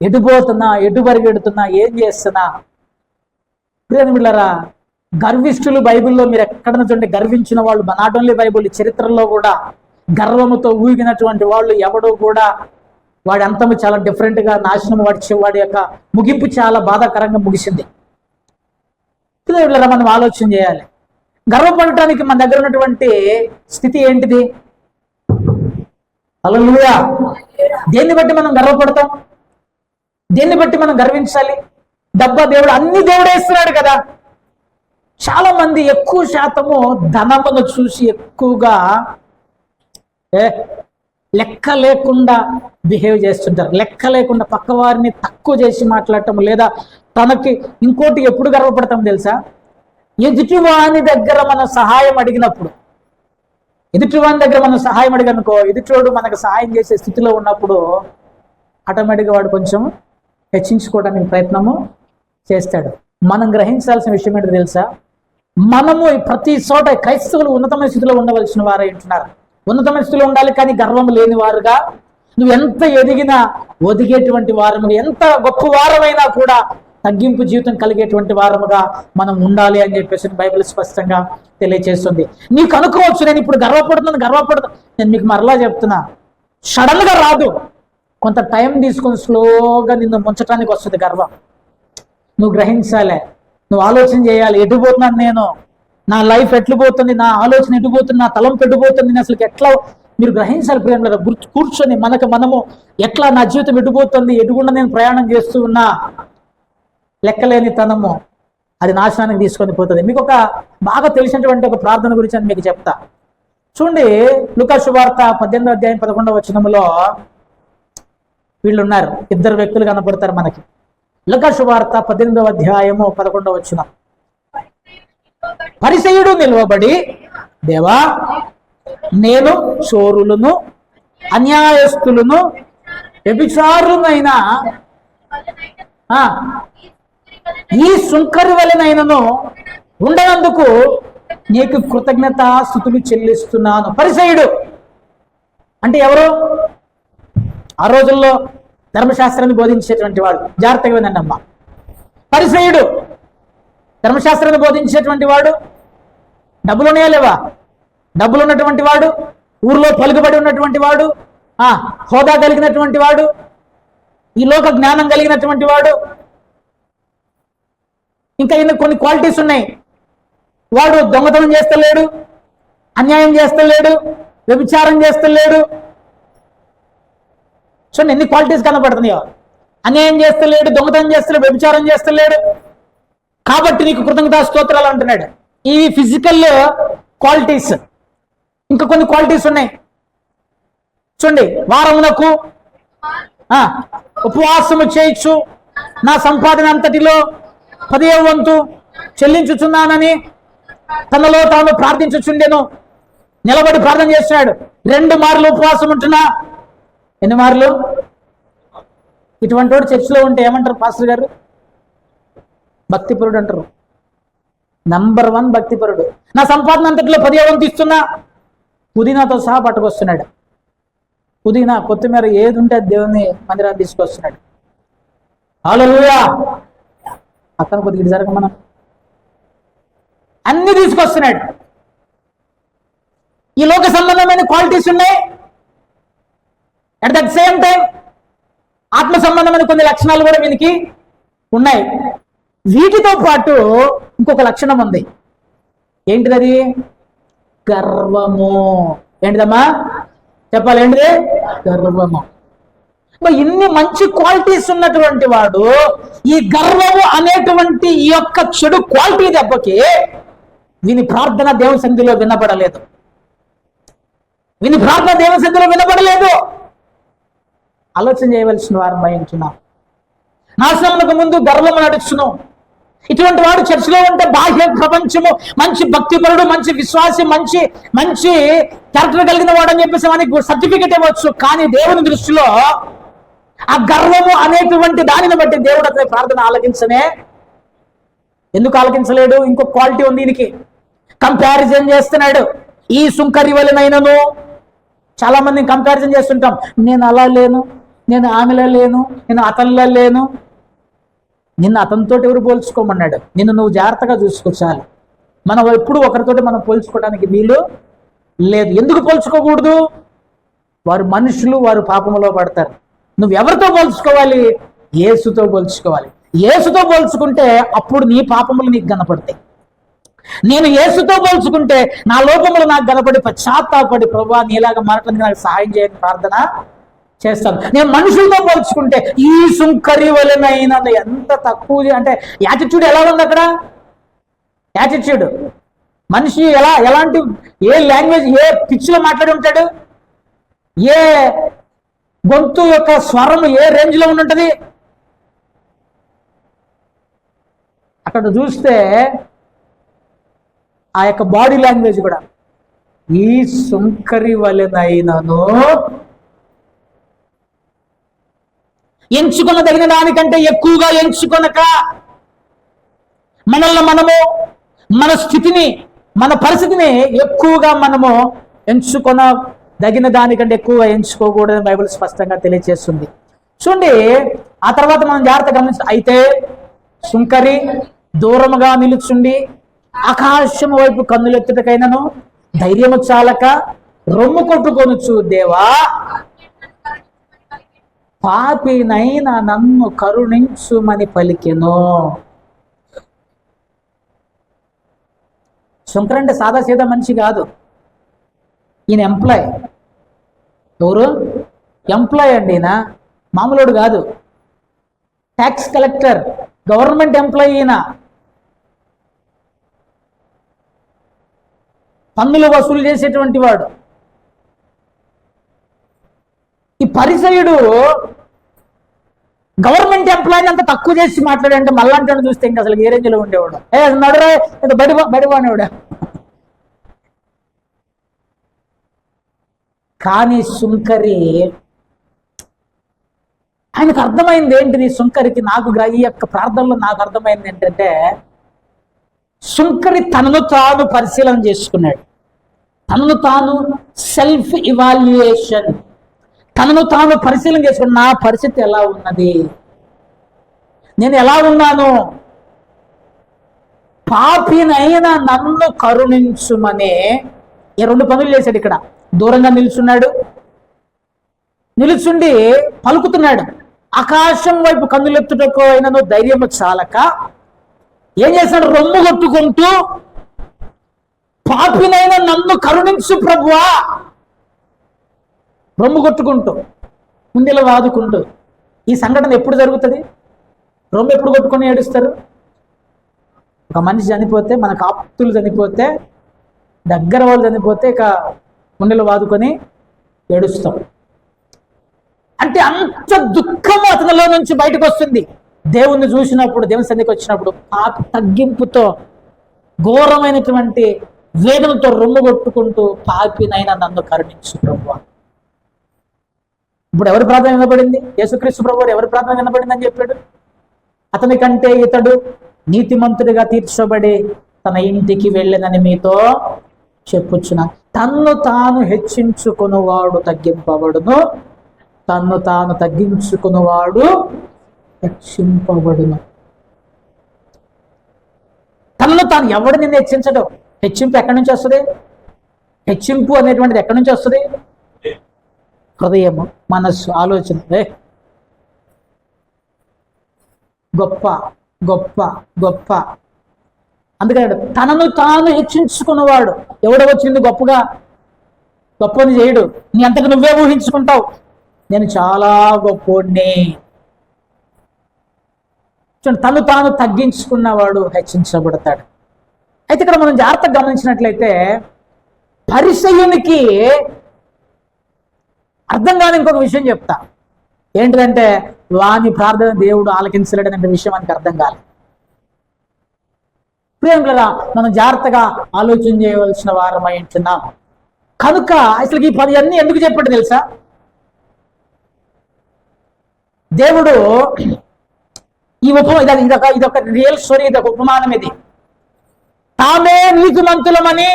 ఎటు పోతున్నా, ఎటు పరిగెడుతున్నా, ఏం చేస్తున్నా. ప్రియమిళ్ళరా, గర్విష్ఠులు బైబిల్లో మీరు ఎక్కడ చూడండి, గర్వించిన వాళ్ళు నాట్ ఓన్లీ బైబిల్, చరిత్రలో కూడా గర్వముతో ఊగినటువంటి వాళ్ళు ఎవడో కూడా వాడి అంతము చాలా డిఫరెంట్గా, నాశనం వాడి యొక్క ముగింపు చాలా బాధాకరంగా ముగిసింది. ప్రియమిళ్ళరా, మనం ఆలోచన చేయాలి. గర్వపడటానికి మన దగ్గర ఉన్నటువంటి స్థితి ఏంటిది? హల్లెలూయా. దేన్ని బట్టి మనం గర్వపడతాం? దేన్ని బట్టి మనం గర్వించాలి? డబ్బా దేవుడు, అన్ని దేవుడే ఇస్తున్నాడు కదా. చాలా మంది ఎక్కువ శాతము ధనమును చూసి ఎక్కువగా లెక్క లేకుండా బిహేవ్ చేస్తుంటారు. లెక్క లేకుండా పక్కవారిని తక్కువ చేసి మాట్లాడటం, లేదా తనకి ఇంకోటి ఎప్పుడు గర్వపడతాం తెలుసా? ఎదుటివాని దగ్గర మనం సహాయం అడిగినప్పుడు, అడిగనుకో, ఎదుటివాడు మనకు సహాయం చేసే స్థితిలో ఉన్నప్పుడు ఆటోమేటిక్గా వాడు కొంచెం హెచ్చించుకోవడానికి ప్రయత్నము చేస్తాడు. మనం గ్రహించాల్సిన విషయం ఏంటో తెలుసా? మనము ప్రతి చోట క్రైస్తవులు ఉన్నతమైన స్థితిలో ఉండవలసిన వారే ఉంటున్నారు. ఉన్నతమైన స్థితిలో ఉండాలి, కానీ గర్వం లేని వారుగా, నువ్వు ఎంత ఎదిగినా ఒదిగేటువంటి వారముగా, ఎంత గొప్ప వారమైనా కూడా తగ్గింపు జీవితం కలిగేటువంటి వారముగా మనం ఉండాలి అని చెప్పేసి బైబిల్ స్పష్టంగా తెలియజేస్తుంది. నీకు అనుకోవచ్చు, నేను ఇప్పుడు గర్వపడుతున్నాను. నేను మీకు మరలా చెప్తున్నా, సడన్ గా రాదు, కొంత టైం తీసుకొని స్లోగా నిన్ను ముంచడానికి వస్తుంది గర్వం. నువ్వు గ్రహించాలి, నువ్వు ఆలోచన చేయాలి. ఎటు పోతున్నాను నేను, నా లైఫ్ ఎట్లు పోతుంది, నా ఆలోచన ఎటు పోతుంది, నా తలంపు ఎటు పోతుంది, నేను అసలు ఎట్లా, మీరు గ్రహించాలి ప్రేమల. కూర్చొని మనము ఎట్లా, నా జీవితం ఎటుపోతుంది, ఎటుకుండా నేను ప్రయాణం చేస్తూ ఉన్నా, లెక్కలేని తనము అది నాశనానికి తీసుకొని పోతుంది. మీకు ఒక బాగా తెలిసినటువంటి ఒక ప్రార్థన గురించి అని మీకు చెప్తా చూడండి. లూకా సువార్త 18వ అధ్యాయం 11వ వచనములో వీళ్ళు ఉన్నారు, ఇద్దరు వ్యక్తులు కనపడతారు మనకి. లూకా సువార్త 18వ అధ్యాయము 11వ వచనం. పరిసయ్యుడు నిలవబడి, దేవా, నేను చోరులను, అన్యాయస్తులను, వ్యభిచారులైన ఈ సుంకరి వలనైనను ఉండనందుకు నీకు కృతజ్ఞతాస్తుతులు చెల్లిస్తున్నాను. పరిసయ్యుడు అంటే ఎవరు? ఆ రోజుల్లో ధర్మశాస్త్రాన్ని బోధించేటువంటి వాడు. జాగ్రత్తగా వినండి అమ్మా. పరిసయ్యుడు ధర్మశాస్త్రాన్ని బోధించేటువంటి వాడు. డబ్బులున్నాయా లేవా? డబ్బులు ఉన్నటువంటి వాడు, ఊర్లో పలుకుబడి ఉన్నటువంటి వాడు, హోదా కలిగినటువంటి వాడు, ఈ లోక జ్ఞానం కలిగినటువంటి వాడు. ఇంకా ఈయన కొన్ని క్వాలిటీస్ ఉన్నాయి. వాడు దొంగతనం చేస్తలేడు, అన్యాయం చేస్తలేడు, వ్యభిచారం చేస్తలేడు. చూడండి ఎన్ని క్వాలిటీస్ కనపడుతున్నాయో. అన్యాయం చేస్తలేడు, దొంగతనం చేస్తలేడు, వ్యభిచారం చేస్తలేడు, కాబట్టి నీకు కృతజ్ఞతా స్తోత్రాలు అంటున్నాడు. ఇవి ఫిజికల్ క్వాలిటీస్. ఇంకా కొన్ని క్వాలిటీస్ ఉన్నాయి చూడండి. వారమునకు ఉపవాసము చేయొచ్చు, నా సంపాదన అంతటిలో 10వ వంతు చెల్లించుచున్నానని తనలో తాను ప్రార్థించుచుండెను. నిలబడి ప్రార్థన చేస్తున్నాడు. 2 మార్లు ఉపవాసం ఉంటున్నా. ఎన్ని మార్లు? ఇటువంటి వాడు చర్చిలో ఉంటే ఏమంటారు పాస్టర్ గారు? భక్తిపరుడు అంటారు. నంబర్ 1 భక్తిపరుడు. నా సంపాదన అంతటిలో 10వ వంతు ఇస్తున్నా. పుదీనాతో సహా పట్టుకొస్తున్నాడు. పుదీనా, కొత్తిమీర ఏది ఉంటే దేవుని మందిరాన్ని తీసుకొస్తున్నాడు. హల్లెలూయా. అక్కడ కొద్దిగా జరగ, మనం అన్ని తీసుకొస్తున్నాడు. ఈ లోక సంబంధమైన క్వాలిటీస్ ఉన్నాయి. అట్ దట్ సేమ్ టైం ఆత్మ సంబంధమైన కొన్ని లక్షణాలు కూడా వీనికి ఉన్నాయి. వీటితో పాటు ఇంకొక లక్షణం ఉంది. ఏంటిది? గర్వము. ఏంటిదమ్మా? చెప్పాలి, ఏంటిది? గర్వము. ఇన్ని మంచి క్వాలిటీస్ ఉన్నటువంటి వాడు ఈ గర్వము అనేటువంటి ఈ యొక్క చెడు క్వాలిటీ దెబ్బకి వీని ప్రార్థన దేవుని సన్నిధిలో వినపడలేదు. ఆలోచన చేయవలసిన వారు భయించున్నాం. నాశనములకు ముందు గర్వము నడుచున్నాం. ఇటువంటి వాడు చర్చిలో ఉంటే బాహ్య ప్రపంచము మంచి భక్తిపరుడు, మంచి విశ్వాసి, మంచి మంచి క్యారెక్టర్ కలిగిన వాడు అని చెప్పేసి మనకి సర్టిఫికెట్ ఇవ్వచ్చు. కానీ దేవుని దృష్టిలో ఆ గర్వము అనేటువంటి దానిని బట్టి దేవుడు అతని ప్రార్థన ఆలకించనే. ఎందుకు ఆలకించలేడు? ఇంకో క్వాలిటీ ఉంది దీనికి. కంపారిజన్ చేస్తున్నాడు. ఈ సుంకరి వలనైనను చాలా మందిని కంపారిజన్ చేస్తుంటాం, నేను అలా లేను, నేను ఆమెలా లేను, నేను అతనిలా లేను. నిన్ను అతనితో ఎవరు పోల్చుకోమన్నాడు? నిన్ను నువ్వు జాగ్రత్తగా చూసుకోవాలి. మనం ఎప్పుడు ఒకరితోటి మనం పోల్చుకోవడానికి వీలు లేదు. ఎందుకు పోల్చుకోకూడదు? వారు మనుషులు, వారు పాపములో పడతారు. నువ్వు ఎవరితో పోల్చుకోవాలి? యేసుతో పోల్చుకోవాలి. యేసుతో పోల్చుకుంటే అప్పుడు నీ పాపములు నీకు కనపడతాయి. నేను యేసుతో పోల్చుకుంటే నా లోపములు నాకు కనపడి పశ్చాత్తాపడి, ప్రభువా నీలాగా మారటానికి నాకు సహాయం చేయని ప్రార్థన చేస్తాను. నేను మనుషులతో పోల్చుకుంటే ఈ సుంకరి వలనైనా, ఎంత తక్కువ అంటే యాటిట్యూడ్ ఎలా ఉంది అక్కడ? యాటిట్యూడ్ మనిషి ఎలాంటి, ఏ లాంగ్వేజ్, ఏ పిచ్చిలో మాట్లాడి ఉంటాడు, ఏ గొంతు యొక్క స్వరం ఏ రేంజ్ లో ఉంటది. అక్కడ చూస్తే ఆ యొక్క బాడీ లాంగ్వేజ్ కూడా, ఈ సుంకరి వలెనైనను ఎంచుకొనదగిన దానికంటే ఎక్కువగా ఎంచుకొనక, మనల్ని మనము, మన స్థితిని, మన పరిస్థితిని ఎక్కువగా మనము ఎంచుకొనదగిన దానికంటే ఎక్కువగా ఎంచుకోకూడదని బైబిల్ స్పష్టంగా తెలియజేస్తుంది. చూడండి, ఆ తర్వాత మనం జాగ్రత్తగా గమనించాలి. అయితే సుంకరి దూరముగా నిలుచుండి ఆకాశం వైపు కన్నులెత్తుటకైనను ధైర్యము చాలక రొమ్ము కొట్టుకొనుచు, దేవా పాపినైనా నన్ను కరుణించుమని పలికెను. సుంకర్ అంటే సాదా సీదా మనిషి కాదు. ఈయన ఎంప్లాయ్. ఎవరు? ఎంప్లాయ్ అండి. ఈయన మామూలుడు కాదు. Tax collector, government employee. ఈయన పన్నులు వసూలు చేసేటువంటి వాడు. ఈ పరిసయుడు గవర్నమెంట్ ఎంప్లాయీని అంత తక్కువ చేసి మాట్లాడంటే మళ్ళంటాడు చూస్తే ఇంకా అసలు ఏ రేంజ్లో ఉండేవాడు. నడురా బడివానేవాడు. కానీ సుంకరి, ఆయనకు అర్థమైంది ఏంటిది? సుంకరికి, నాకు ఈ యొక్క ప్రార్థనలో నాకు అర్థమైంది ఏంటంటే, సుంకరి తనను తాను పరిశీలన చేసుకున్నాడు. తనను తాను సెల్ఫ్ ఇవాల్యుయేషన్, తనను తాను పరిశీలన చేసుకుని, నా పరిస్థితి ఎలా ఉన్నది, నేను ఎలా ఉన్నాను, పాపినైనా నన్ను కరుణించుమనే ఈ రెండు పనులు చేశాడు. ఇక్కడ దూరంగా నిల్చున్నాడు, నిలుచుండి పలుకుతున్నాడు. ఆకాశం వైపు కన్నులెత్తుటకు అయినను ధైర్యము చాలక ఏం చేశాడు? రొమ్ము కొట్టుకుంటూ, పాపినైనా నన్ను కరుణించు ప్రభువా, రొమ్ము కొట్టుకుంటూ, ముందెలా వాదుకుంటూ. ఈ సంఘటన ఎప్పుడు జరుగుతుంది? రొమ్ము ఎప్పుడు కొట్టుకొని ఏడుస్తారు? ఒక మనిషి చనిపోతే, మనకు ఆప్తులు చనిపోతే, దగ్గర వాళ్ళు చనిపోతే ఇక ముండెలు వాదుకొని ఏడుస్తాం. అంటే అంత దుఃఖము అతనిలో నుంచి బయటకు వస్తుంది. దేవుణ్ణి చూసినప్పుడు, దేవుని సన్నిధికి వచ్చినప్పుడు ఆ తగ్గింపుతో, ఘోరమైనటువంటి వేదనతో రొమ్ము కొట్టుకుంటూ, పాపినైనా నన్ను కరుణించు ప్రభువా. ఇప్పుడు ఎవరి ప్రార్థన వినబడింది? యేసుక్రీస్తు ప్రభువు ఎవరి ప్రార్థన వినబడింది అని చెప్పాడు? అతని కంటే ఇతడు నీతిమంతుడిగా తీర్చబడి తన ఇంటికి వెళ్ళేదని మీతో చెప్పుచున్నా. తన్ను తాను హెచ్చించుకునివాడు తగ్గింపబడును, తన్ను తాను తగ్గించుకునివాడు హెచ్చింపబడును. తనను తాను ఎవడు నిన్ను హెచ్చించడం? హెచ్చింపు ఎక్కడి నుంచి వస్తుంది? హెచ్చింపు అనేటువంటిది ఎక్కడి నుంచి వస్తుంది? హృదయము, మనస్సు, ఆలోచన. గొప్ప గొప్ప గొప్ప. అందుకని తనను తాను హెచ్చించుకున్నవాడు. ఎవడో వచ్చింది గొప్పగా, గొప్పని చేయడు. నీ అంతకు నువ్వే ఊహించుకుంటావు, నేను చాలా గొప్పోడిని. తను తాను తగ్గించుకున్నవాడు హెచ్చించబడతాడు. అయితే ఇక్కడ మనం జాగ్రత్తగా గమనించినట్లయితే, పరిసయ్యునికి అర్థం కాని ఇంకొక విషయం చెప్తా. ఏంటిదంటే, వాని ప్రార్థన దేవుడు ఆలకించలేడనే విషయం మనకు అర్థం కాదు. ప్రేమగా మనం జాగ్రత్తగా ఆలోచన చేయవలసిన వారమై ఉంటున్నాం. కనుక అసలు ఈ పని అన్ని ఎందుకు చెప్పాడు తెలుసా? దేవుడు ఈ ఇదొక రియల్ స్టోరీ, ఇదొక ఉపమానం. ఇది తామే నీతిమంతులమని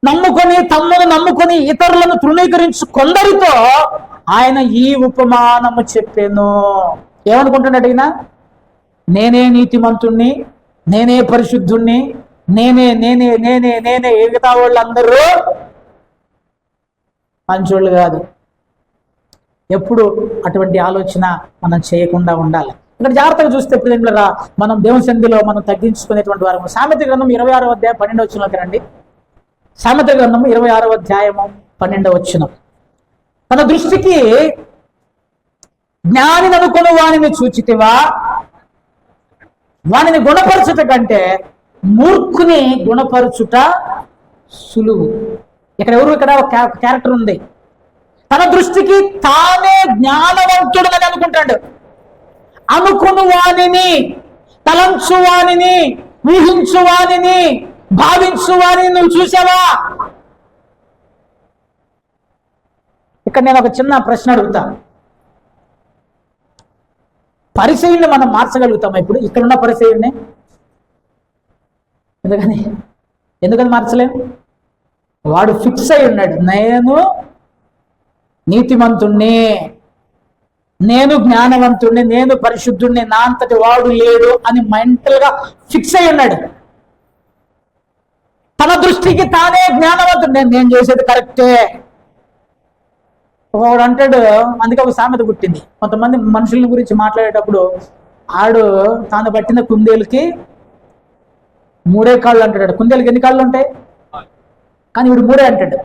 నమ్ముకొని తమ్మును నమ్ముకొని ఇతరులను తృణీకరించు కొందరితో ఆయన ఈ ఉపమానము చెప్పాను. ఏమనుకుంటున్నాడు ఈయన? నేనే నీతిమంతుణ్ణి, నేనే పరిశుద్ధుణ్ణి, నేనే నేనే నేనే నేనే మిగతా వాళ్ళందరూ మంచోళ్ళు కాదు. ఎప్పుడు అటువంటి ఆలోచన మనం చేయకుండా ఉండాలి. ఇక్కడ జాగ్రత్తగా చూస్తే ప్రియులారా, మనం దేవుని సన్నిధిలో మనం తగ్గించుకునేటువంటి వారు. సామెత గ్రంథం 26వ అధ్యాయం 12వ వచనంలోకి రండి. సామెత గ్రంథము 26వ అధ్యాయము 12వ వచనం. తన దృష్టికి జ్ఞానిని అనుకుని వానిని చూచితివా, వానిని గుణపరచుట కంటే మూర్ఖుని గుణపరచుట సులువు. ఇక్కడ ఒక క్యారెక్టర్ ఉంది. తన దృష్టికి తానే జ్ఞానవంతుడని అనుకుంటాడు. అనుకుని వానిని, తలంచు వానిని, ఊహించు వానిని, భావించు వానిని నువ్వు చూసావా? ఇక్కడ నేను ఒక చిన్న ప్రశ్న అడుగుతా. పరిచయుల్ని మనం మార్చగలుగుతామా? ఇప్పుడు ఇక్కడున్న పరిచయుల్ని ఎందుకని మార్చలేము? వాడు ఫిక్స్ అయి ఉన్నాడు, నేను నీతిమంతుణ్ణి, నేను జ్ఞానవంతుణ్ణి, నేను పరిశుద్ధుణ్ణి, నా అంతటి వాడు లేడు అని మెంటల్ గా ఫిక్స్ అయి ఉన్నాడు. తన దృష్టికి తానే జ్ఞానవంతుడు, నేను చేసేది కరెక్టే. ఒకడు అంటాడు, అందుకే ఒక సామెత పుట్టింది. కొంతమంది మనుషుల గురించి మాట్లాడేటప్పుడు ఆడు తాను పట్టిన కుందేలుకి 3 కాళ్ళు అంటాడు. కుందేలుకి ఎన్ని కాళ్ళు ఉంటాయి? కానీ వీడు 3 అంటాడు.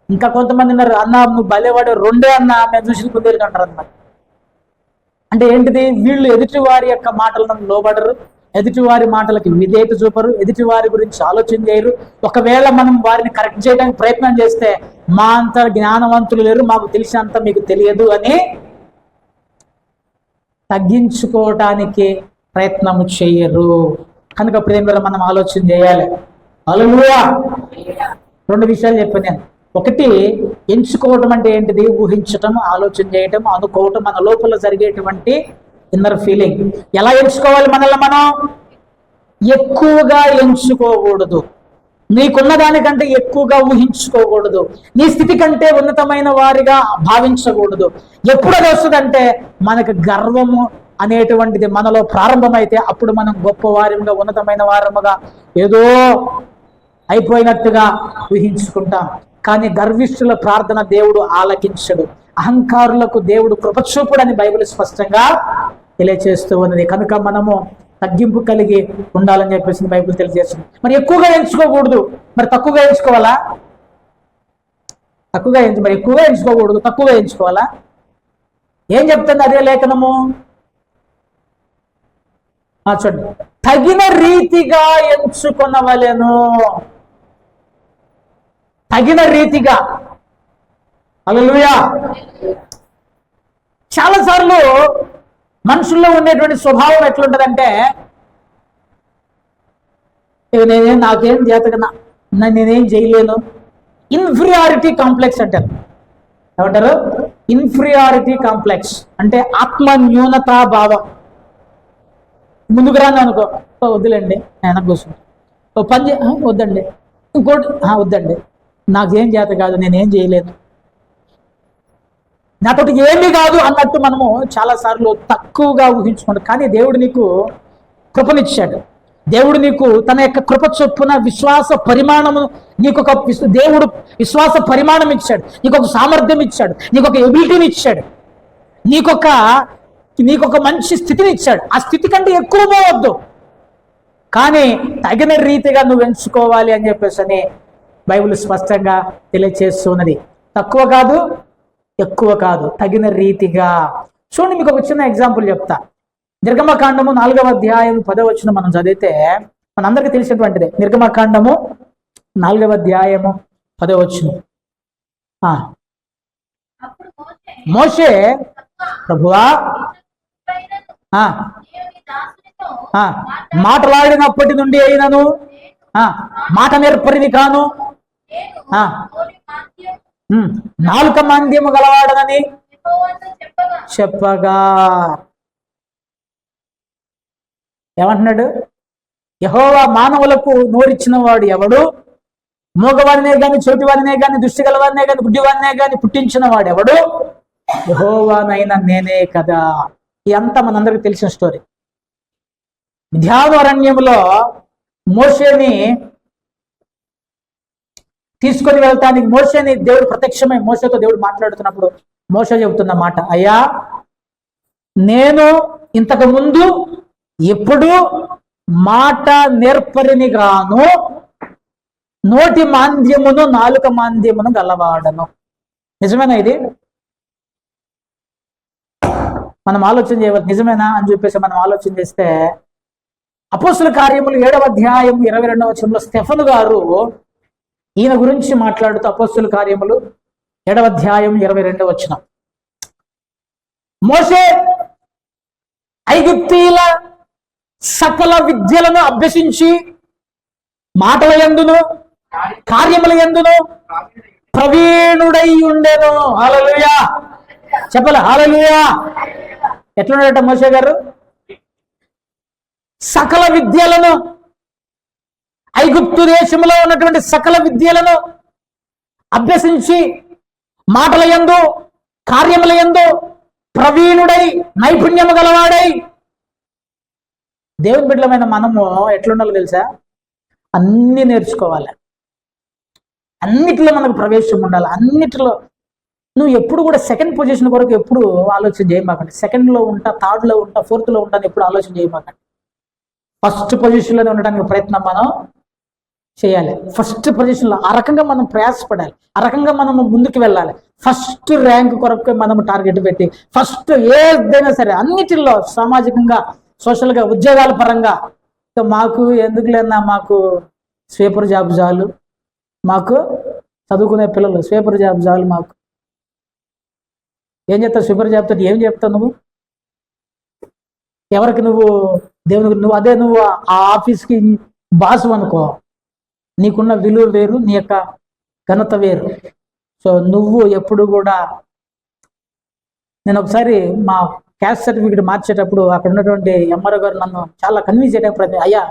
ఇంకా కొంతమంది ఉన్నారు, అన్న నువ్వు భలేవాడు 2 అన్న మేము చూసిన కుందేలుకి అంటారు అన్నమాట. అంటే ఏంటిది? వీళ్ళు ఎదుటి వారి యొక్క మాటలను లోబడరు, ఎదుటి వారి మాటలకి విధేయత చూపరు, ఎదుటి వారి గురించి ఆలోచన చేయరు. ఒకవేళ మనం వారిని కరెక్ట్ చేయడానికి ప్రయత్నం చేస్తే మా అంత జ్ఞానవంతులు లేరు, మాకు తెలిసినంత మీకు తెలియదు అని తగ్గించుకోవటానికి ప్రయత్నము చేయరు. కనుక ప్రేమలో మనం ఆలోచన చేయాలి. హల్లెలూయా. 2 విషయాలు చెప్పాను నేను. ఒకటి, ఎంచుకోవటం అంటే ఏంటిది? ఊహించటం, ఆలోచన చేయటం, అనుకోవటం, మన లోపల జరిగేటువంటి ఇన్నర్ ఫీలింగ్. ఎలా ఎంచుకోవాలి? మనల్ని మనం ఎక్కువగా ఎంచుకోకూడదు, నీకున్న దానికంటే ఎక్కువగా ఊహించుకోకూడదు, నీ స్థితి కంటే ఉన్నతమైన వారిగా భావించకూడదు. ఎప్పుడు అది వస్తుందంటే మనకు గర్వము అనేటువంటిది మనలో ప్రారంభమైతే అప్పుడు మనం గొప్పవారిగా, ఉన్నతమైన వారముగా, ఏదో అయిపోయినట్టుగా ఊహించుకుంటాం. కానీ గర్విష్ఠుల ప్రార్థన దేవుడు ఆలకించడు, అహంకారులకు దేవుడు కృపచూపుడని బైబిల్ స్పష్టంగా తెలియజేస్తూ ఉన్నది. కనుక మనము తగ్గింపు కలిగి ఉండాలని చెప్పేసి బైబిల్ తెలియజేస్తుంది. మరి ఎక్కువగా ఎంచుకోకూడదు, మరి తక్కువగా ఎంచుకోవాలా? మరి ఎక్కువగా ఎంచుకోకూడదు, తక్కువగా ఎంచుకోవాలా? ఏం చెప్తుంది అదే లేఖనము? చూడండి, తగిన రీతిగా ఎంచుకొనవలెను. తగిన రీతిగా. హల్లెలూయా. చాలాసార్లు మనుషుల్లో ఉండేటువంటి స్వభావం ఎట్లుంటదంటే, నాకేం చేతగా, నేనేం చేయలేను. ఇన్ఫీరియారిటీ కాంప్లెక్స్ అంటారు. ఏమంటారు? ఇన్ఫీరియారిటీ కాంప్లెక్స్ అంటే ఆత్మన్యూనతా భావం. ముందుకు రాను అనుకో, వద్దులేండి నేను కూర్చుంటా. ఓ పని వద్దండి, ఇంకోటి వద్దండి, నాకేం చేత కాదు, నేనేం చేయలేను, నాతోటి ఏమీ కాదు అన్నట్టు మనము చాలాసార్లు తక్కువగా ఊహించుకుంటాం. కానీ దేవుడు నీకు కృపనిచ్చాడు. దేవుడు నీకు తన యొక్క కృప చొప్పున విశ్వాస పరిమాణము, నీకొక దేవుడు విశ్వాస పరిమాణం ఇచ్చాడు, నీకొక సామర్థ్యం ఇచ్చాడు, నీకొక ఎబిలిటీని ఇచ్చాడు, నీకొక మంచి స్థితిని ఇచ్చాడు. ఆ స్థితి కంటే ఎక్కువ పోవద్దు, కానీ తగిన రీతిగా నువ్వు ఎంచుకోవాలి అని చెప్పేసి బైబిల్ స్పష్టంగా తెలియచేస్తున్నది. తక్కువ కాదు, ఎక్కువ కాదు, తగిన రీతిగా. చూడండి, మీకు ఒక చిన్న ఎగ్జాంపుల్ చెప్తా. నిర్గమకాండము 4వ అధ్యాయం 10వ వచనం మనం చదివితే మనందరికీ తెలిసినటువంటిదే. నిర్గమకాండము 4వ అధ్యాయము 10వ వచనం. మోషే, ప్రభువా, మాటలాడినప్పటి నుండి అయినను మాట నేర్పరిది కాను, నాలుక మాంద్యము గలవాడనని చెప్పగా. ఏమంటున్నాడు? యెహోవా మానవులకు నోరిచ్చిన వాడు ఎవడు? మూగవాడినే గాని, చెవిటివాడినే గాని, దృష్టి గలవాడినే గాని, గుడ్డివాడినే గాని పుట్టించిన వాడెవడు? యెహోవానైనా నేనే కదా. ఇదంతా మనందరికీ తెలిసిన స్టోరీ. మిద్యాను అరణ్యంలో మోషేని తీసుకొని వెళ్తానికి మోషేని దేవుడు ప్రత్యక్షమై మోషేతో దేవుడు మాట్లాడుతున్నప్పుడు మోషే చెబుతున్న మాట, అయ్యా నేను ఇంతకు ముందు ఎప్పుడు మాట నేర్పరిని గాను, నోటి మాంద్యమును నాలుక మాంద్యమును గలవాడను. నిజమేనా ఇది? మనం ఆలోచన చేయవచ్చు, నిజమేనా అని చెప్పేసి మనం ఆలోచన చేస్తే అపోస్తుల కార్యములు 7వ అధ్యాయం 22వ వచనంలో స్టెఫను గారు ఈయన గురించి మాట్లాడుతూ అపోస్తుల కార్యములు 7వ అధ్యాయం 22వ వచనం, మోషే ఐగుప్తీయుల సకల విద్యలను అభ్యసించి మాటల యందును కార్యముల యందును ప్రవీణుడై ఉండెను. హల్లెలూయా చెప్పాల, హల్లెలూయా. ఎట్లున్నాడట మోషే గారు? సకల విద్యలను, ఐగుప్తు దేశంలో ఉన్నటువంటి సకల విద్యలను అభ్యసించి మాటల యందు కార్యముల యందు ప్రవీణుడై నైపుణ్యము గలవాడై. దేవుని బిడ్డలమైన మనము ఎట్లుండాలో తెలుసా? అన్ని నేర్చుకోవాలి, అన్నిటిలో మనకు ప్రవేశం ఉండాలి. అన్నిటిలో నువ్వు ఎప్పుడు కూడా సెకండ్ పొజిషన్ కొరకు ఎప్పుడు ఆలోచన చేయమాకండి. సెకండ్లో ఉంటా, థర్డ్లో ఉంటా, ఫోర్త్లో ఉంటాను ఎప్పుడు ఆలోచన చేయమాకండి. ఫస్ట్ పొజిషన్లోనే ఉండడానికి ప్రయత్నం మనం చేయాలి. ఫస్ట్ పొజిషన్లో ఆ రకంగా మనం ప్రయాసపడాలి, ఆ రకంగా మనం ముందుకు వెళ్ళాలి. ఫస్ట్ ర్యాంక్ కొరకు మనం టార్గెట్ పెట్టి ఫస్ట్ ఏదైనా సరే అన్నిటిలో సామాజికంగా, సోషల్గా, ఉద్యోగాల పరంగా ఇక మాకు ఎందుకులేనా, మాకు స్వీపర్ జాబ్ చాలు, మాకు చదువుకునే పిల్లలు స్వీపర్ జాబ్ చాలు, మాకు ఏం చెప్తావు? స్వీపర్ జాబ్ తోటి ఏం చెప్తావు నువ్వు? ఎవరికి నువ్వు దేవునికి నువ్వు అదే నువ్వు ఆ ఆఫీస్కి బాసు అనుకో, నీకున్న విలువ వేరు, నీ యొక్క ఘనత వేరు. సో నువ్వు ఎప్పుడు కూడా, నేను ఒకసారి మా క్యాస్ట్ సర్టిఫికేట్ మార్చేటప్పుడు అక్కడ ఉన్నటువంటి ఎంఆర్ఓ గారు నన్ను చాలా కన్విన్స్ చేయడానికి అయ్యా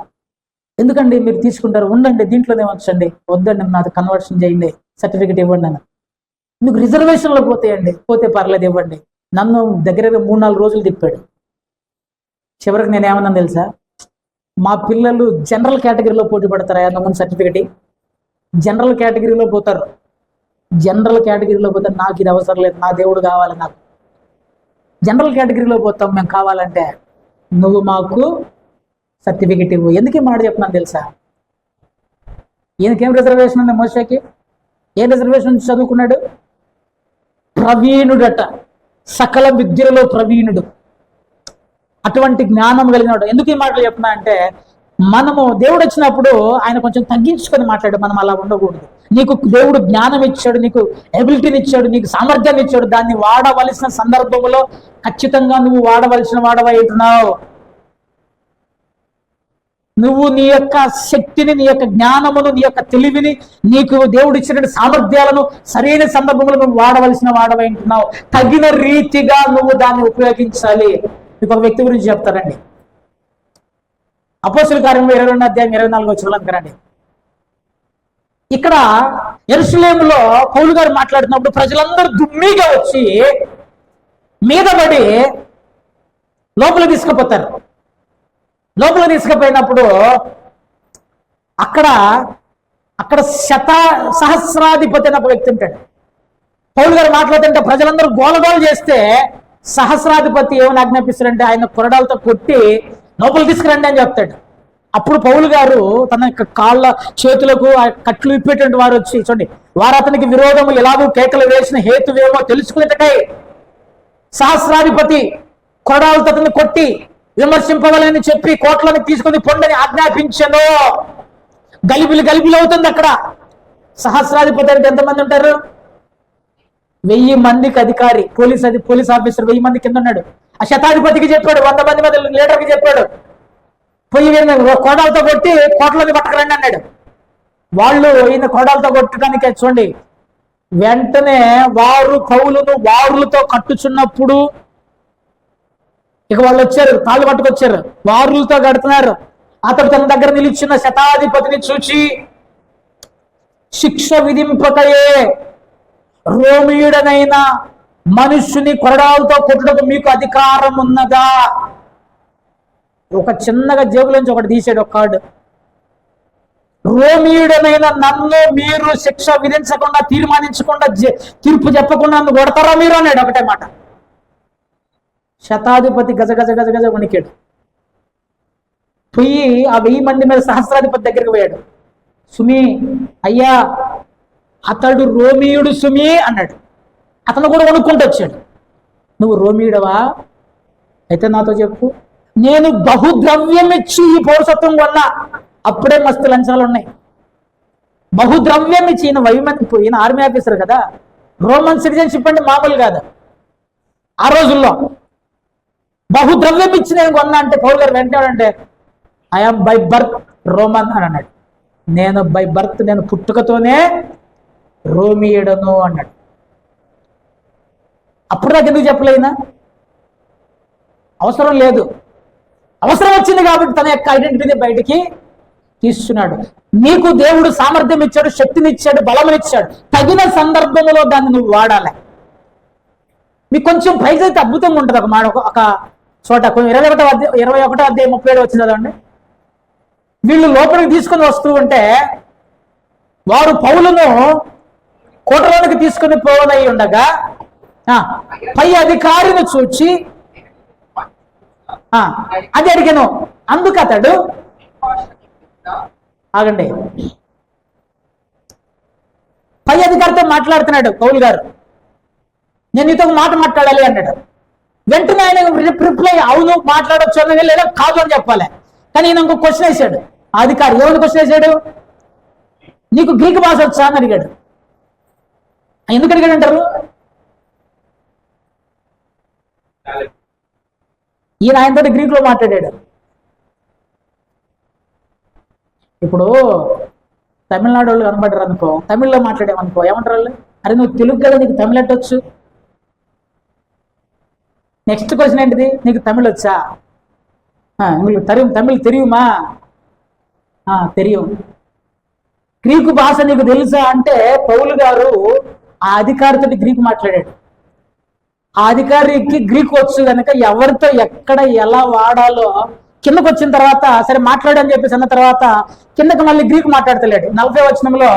ఎందుకండి మీరు తీసుకుంటారు, ఉండండి దీంట్లోనే వచ్చండి, వద్దండి నాది కన్వర్షన్ చేయండి, సర్టిఫికేట్ ఇవ్వండి అని. మీకు రిజర్వేషన్లో పోతాయండి, పోతే పర్లేదు ఇవ్వండి. నన్ను దగ్గర 3-4 రోజులు తిప్పాడు. చివరికి నేను ఏమన్నా తెలుసా, మా పిల్లలు జనరల్ కేటగిరీలో పోటీ పడతారా? నమ్మని సర్టిఫికేట్ జనరల్ కేటగిరీలో పోతారు, జనరల్ కేటగిరీలో పోతారు. నాకు ఇది అవసరం లేదు, నా దేవుడు కావాలి, నాకు జనరల్ కేటగిరీలో పోతాం మేము కావాలంటే, నువ్వు మాకు సర్టిఫికేట్ ఇవ్వు. ఎందుకు ఈ మాట చెప్తున్నాను తెలుసా? ఈయనకేం రిజర్వేషన్ ఉంది? మోషేకి ఏ రిజర్వేషన్ చదువుకున్నాడు? ప్రవీణుడట, సకల విద్యలో ప్రవీణుడు, అటువంటి జ్ఞానం కలిగినాడు. ఎందుకు ఈ మాటలు చెప్తున్నా అంటే, మనము దేవుడు వచ్చినప్పుడు ఆయన కొంచెం తగ్గించుకొని మాట్లాడు. మనం అలా ఉండకూడదు. నీకు దేవుడు జ్ఞానం ఇచ్చాడు, నీకు ఎబిలిటీని ఇచ్చాడు, నీకు సామర్థ్యాన్ని ఇచ్చాడు. దాన్ని వాడవలసిన సందర్భంలో ఖచ్చితంగా నువ్వు వాడవలసిన వాడవై ఉంటున్నావు. నువ్వు నీ యొక్క శక్తిని, నీ యొక్క జ్ఞానమును, నీ యొక్క తెలివిని, నీకు దేవుడు ఇచ్చిన సామర్థ్యాలను సరైన సందర్భంలో నువ్వు వాడవలసిన వాడవై ఉంటున్నావు. తగిన రీతిగా నువ్వు దాన్ని ఉపయోగించాలి. మీకు ఒక వ్యక్తి గురించి చెప్తారండి. అపోస్తుల కార్యములు 22వ అధ్యాయం 24వ వచనంలోకి రండి. ఇక్కడ యెరూషలేములో పౌలు గారు మాట్లాడుతున్నప్పుడు ప్రజలందరూ దుమ్మిగా వచ్చి మీద పడి లోపల తీసుకుపోతారు. లోపల తీసుకుపోయినప్పుడు అక్కడ సహస్రాధిపతి అనే ఒక వ్యక్తి ఉంటాడు. పౌలు గారు మాట్లాడుతుంటే ప్రజలందరూ గోలగోల చేస్తే సహస్రాధిపతి ఏమని ఆజ్ఞాపిస్తాడంటే ఆయన కొరడాలతో కొట్టి లోపల తీసుకురండి అని చెప్తాడు. అప్పుడు పౌలు గారు తన కాళ్ళ చేతులకు కట్లు ఇప్పేటువంటి వారు వచ్చి చూడండి, వారు అతనికి విరోధము ఎలాగూ కేకలు వేసిన హేతువేమో తెలుసుకునేటకై సహస్రాధిపతి కొరడాలతో అతన్ని కొట్టి విమర్శింపవాలని చెప్పి కోట్లను తీసుకుని పొండని ఆజ్ఞాపించను. గలిబిలి అవుతుంది అక్కడ. సహస్రాధిపతి అంటే ఎంతమంది ఉంటారు? 1000 మందికి అధికారి, పోలీస్ ఆఫీసర్ 1000 మంది కింద ఉన్నాడు. ఆ శతాధిపతికి చెప్పాడు, 100 మంది మీద లీడర్కి చెప్పాడు, పోయి కోడాలతో కొట్టి కోట్లని పట్టుకురండి అన్నాడు. వాళ్ళు ఈయన కోడాలతో కొట్టడానికి చూడండి, వెంటనే వారు పౌలును వారులతో కట్టుచున్నప్పుడు ఇక వాళ్ళు వచ్చారు, తాళ్ళు పట్టుకొచ్చారు, వారులతో కడుతున్నారు. అతడు తన దగ్గర నిలిచిన శతాధిపతిని చూచి శిక్ష విధింపకయే రోమియుడనైన మనుష్యుని కొరడాలతో కొట్టుటకు మీకు అధికారం ఉన్నదా? ఒక చిన్నగా జేబులోంచి ఒకటి తీసాడు, ఒక కార్డు. రోమియుడనైన నన్ను మీరు శిక్ష విధించకుండా, తీర్మానించకుండా, తీర్పు చెప్పకుండా నన్ను కొడతారా మీరు అన్నాడు. ఒకటే మాట. శతాధిపతి గజ గజ గజ గజ వణికాడు. పోయి ఆ 1000 మంది మీద సహస్రాధిపతి దగ్గరికి పోయాడు. సుమి, అయ్యా అతడు రోమియుడు సుమి అన్నాడు. అతను కూడా వణుక్కుంటూ వచ్చాడు. నువ్వు రోమియుడవా? అయితే నాతో చెప్పు. నేను బహుద్రవ్యం ఇచ్చి ఈ పౌరసత్వం కొన్నా. అప్పుడే మస్తు లంచాలు ఉన్నాయి. బహుద్రవ్యం ఇచ్చి, ఈయన 1000 మంది, ఈయన ఆర్మీ ఆఫీసర్ కదా, రోమన్ సిటిజన్షిప్ అంటే మామూలు కాదు ఆ రోజుల్లో. బహుద్రవ్యం ఇచ్చి నేను కొన్నా అంటే పౌరు గారు వెంటనే ఐఎమ్ బై బర్త్ రోమన్ అని అన్నాడు. నేను బై బర్త్, నేను పుట్టుకతోనే రోమియుడను అన్నాడు. అప్పుడు నాకు ఎందుకు చెప్పలేనా? అవసరం లేదు. అవసరం వచ్చింది కాబట్టి తన యొక్క ఐడెంటిటీని బయటికి తీస్తున్నాడు. నీకు దేవుడు సామర్థ్యం ఇచ్చాడు, శక్తిని ఇచ్చాడు, బలమునిచ్చాడు. తగిన సందర్భంలో దాన్ని నువ్వు వాడాలి. మీకు కొంచెం ప్రైజ్ అయితే అద్భుతంగా ఉంటుంది. ఒక చోట 21 అధ్యాయం 37 వచ్చింది కదండి. వీళ్ళు లోపలికి తీసుకుని వస్తూ ఉంటే వారు పౌలును కోటలోనికి తీసుకుని పోవనై ఉండగా పై అధికారిని చూచి అది అడిగాను. అందుకు అతడు, ఆగండి, పై అధికారితో మాట్లాడుతున్నాడు పౌలు గారు. నేను నీతో మాట మాట్లాడాలి అన్నాడు. వెంటనే ఆయన రిప్లై అవును మాట్లాడొచ్చు అని, లేదా కాదు అని చెప్పాలి. కానీ ఈయన ఇంకో క్వశ్చన్ వేసాడు. ఆ అధికారి ఎవరిని క్వశ్చన్ వేసాడు? నీకు గ్రీకు భాష వచ్చా అని అడిగాడు. ఎందుకు అడిగాడు అంటారు? ఈయన ఆయనతో గ్రీకులో మాట్లాడాడు. ఇప్పుడు తమిళనాడు వాళ్ళు కనబడ్డారు అనుకో, తమిళ్లో మాట్లాడామనుకో, ఏమంటారు వాళ్ళు? అరే నువ్వు తెలుగు కదా, నీకు తమిళ ఎట్టొచ్చు? నెక్స్ట్ క్వశ్చన్ ఏంటిది? నీకు తమిళ్ వచ్చా? తమిళ్ తెలియమా? తెలియం. గ్రీకు భాష నీకు తెలుసా అంటే పౌలు గారు ఆ అధికారితో గ్రీకు మాట్లాడాడు. ఆ అధికారికి గ్రీకు వచ్చు కనుక ఎవరితో ఎక్కడ ఎలా వాడాలో కిందకు వచ్చిన తర్వాత సరే మాట్లాడని చెప్పేసి అన్న తర్వాత కిందకి మళ్ళీ గ్రీకు మాట్లాడతలేడు. 40వ వచనంలో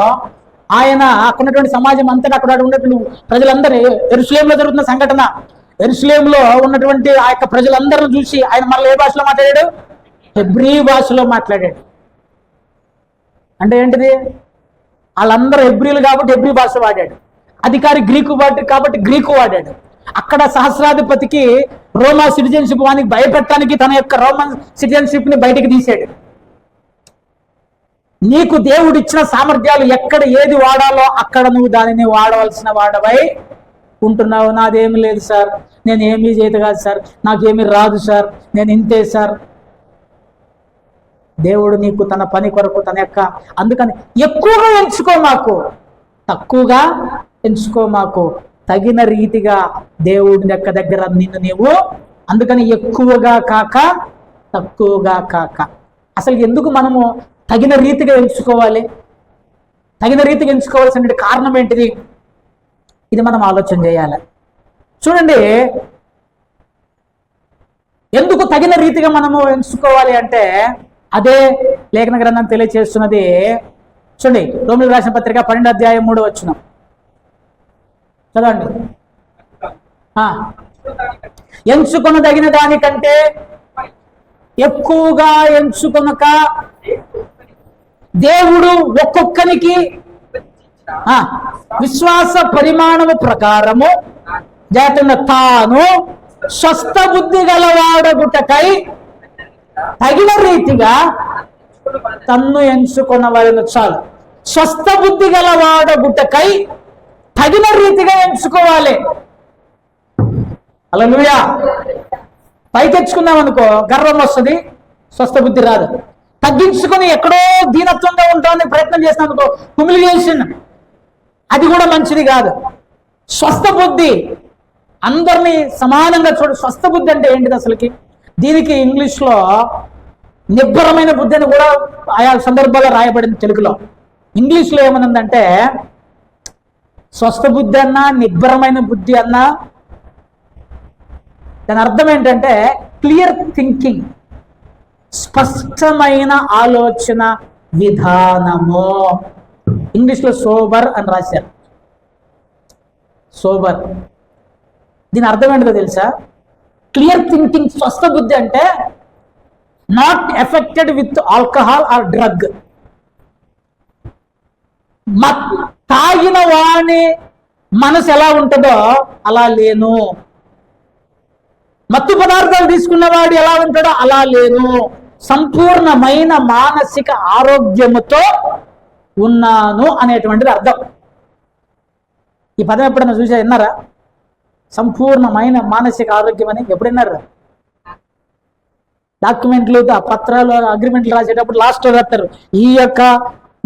ఆయన అక్కడ ఉన్నటువంటి సమాజం అంతటా అక్కడ ఉన్నటువంటి ప్రజలందరూ, యెరూషలేములో జరుగుతున్న సంఘటన, యెరూషలేములో ఉన్నటువంటి ఆ యొక్క ప్రజలందరిని చూసి ఆయన మళ్ళీ ఏ భాషలో మాట్లాడాడు? హెబ్రీ భాషలో మాట్లాడాడు. అంటే ఏంటిది? వాళ్ళందరూ హెబ్రీలు కాబట్టి హెబ్రీ భాష వాడాడు. అధికారి గ్రీకు కాబట్టి గ్రీకు వాడాడు. అక్కడ సహస్రాధిపతికి రోమా సిటిజన్షిప్ వానికి భయపెట్టడానికి తన యొక్క రోమన్ సిటిజన్షిప్ ని బయటికి తీసాడు. నీకు దేవుడిచ్చిన సామర్థ్యాలు ఎక్కడ ఏది వాడాలో అక్కడ నువ్వు దానిని వాడవలసిన వాడవై ఉంటున్నావు. నాదేమి లేదు సార్, నేను ఏమీ చేయదు కాదు సార్, నాకేమీ రాదు సార్, నేను ఇంతే సార్. దేవుడు నీకు తన పని కొరకు తన యొక్క, అందుకని ఎక్కువగా ఎంచుకో మాకు, తక్కువగా ఎంచుకో మాకు, తగిన రీతిగా దేవుడి యొక్క దగ్గర నిన్ను నీవు, అందుకని ఎక్కువగా కాక తక్కువగా కాక. అసలు ఎందుకు మనము తగిన రీతిగా ఎంచుకోవాలి? తగిన రీతిగా ఎంచుకోవాల్సిన కారణం ఏంటిది? ఇది మనం ఆలోచన చేయాలి. చూడండి, ఎందుకు తగిన రీతిగా మనము ఎంచుకోవాలి అంటే అదే లేఖన గ్రంథం తెలియజేస్తున్నది. చూడండి, రోమీయులకు రాసిన పత్రిక 12వ అధ్యాయం 3వ వచనం చదవండి. ఎంచుకొనదగిన దానికంటే ఎక్కువగా ఎంచుకొనక దేవుడు ఒక్కొక్కరికి విశ్వాస పరిమాణము ప్రకారము జాతన తాను స్వస్థ బుద్ధి గలవాడగుటకై తగిన రీతిగా తన్ను ఎంచుకొనవలెను. చాలు. స్వస్థ బుద్ధి గలవాడగుటకై తగిన రీతిగా ఎంచుకోవాలి. హల్లెలూయా. పైకెచ్చుకున్నాం అనుకో గర్వం వస్తుంది, స్వస్థ బుద్ధి రాదు. తగ్గించుకొని ఎక్కడో దీనత్వంగా ఉంటామని ప్రయత్నం చేసినాం అనుకో, హ్యూమిలియేషన్, అది కూడా మంచిది కాదు. స్వస్థ బుద్ధి, అందరినీ సమానంగా చూడు. స్వస్థ బుద్ధి అంటే ఏంటిది అసలుకి? దీనికి ఇంగ్లీష్లో నిబ్బరమైన బుద్ధి అని కూడా ఆయా సందర్భాల్లో రాయబడింది తెలుగులో. ఇంగ్లీష్లో ఏమనుందంటే స్వస్థ బుద్ధి అన్నా నిబ్బరమైన బుద్ధి అన్నా దాని అర్థం ఏంటంటే క్లియర్ థింకింగ్, స్పష్టమైన ఆలోచన విధానము. ఇంగ్లీష్లో సోబర్ అని రాశారు. సోబర్, దీని అర్థం ఏంటో తెలుసా? క్లియర్ థింకింగ్, స్వస్థ బుద్ధి అంటే not affected with alcohol or drug. తాగిన వాణి మనసు ఎలా ఉంటుందో అలా లేను, మత్తు పదార్థాలు తీసుకున్నవాడు ఎలా ఉంటాడో అలా లేను, సంపూర్ణమైన మానసిక ఆరోగ్యముతో ఉన్నాను అనేటువంటిది అర్థం. ఈ పదం ఎప్పుడైనా చూసా, విన్నారా? సంపూర్ణమైన మానసిక ఆరోగ్యం అని ఎప్పుడు విన్నారు? డాక్యుమెంట్లు, పత్రాలు, అగ్రిమెంట్లు రాసేటప్పుడు లాస్ట్ రాస్తారు, ఈ యొక్క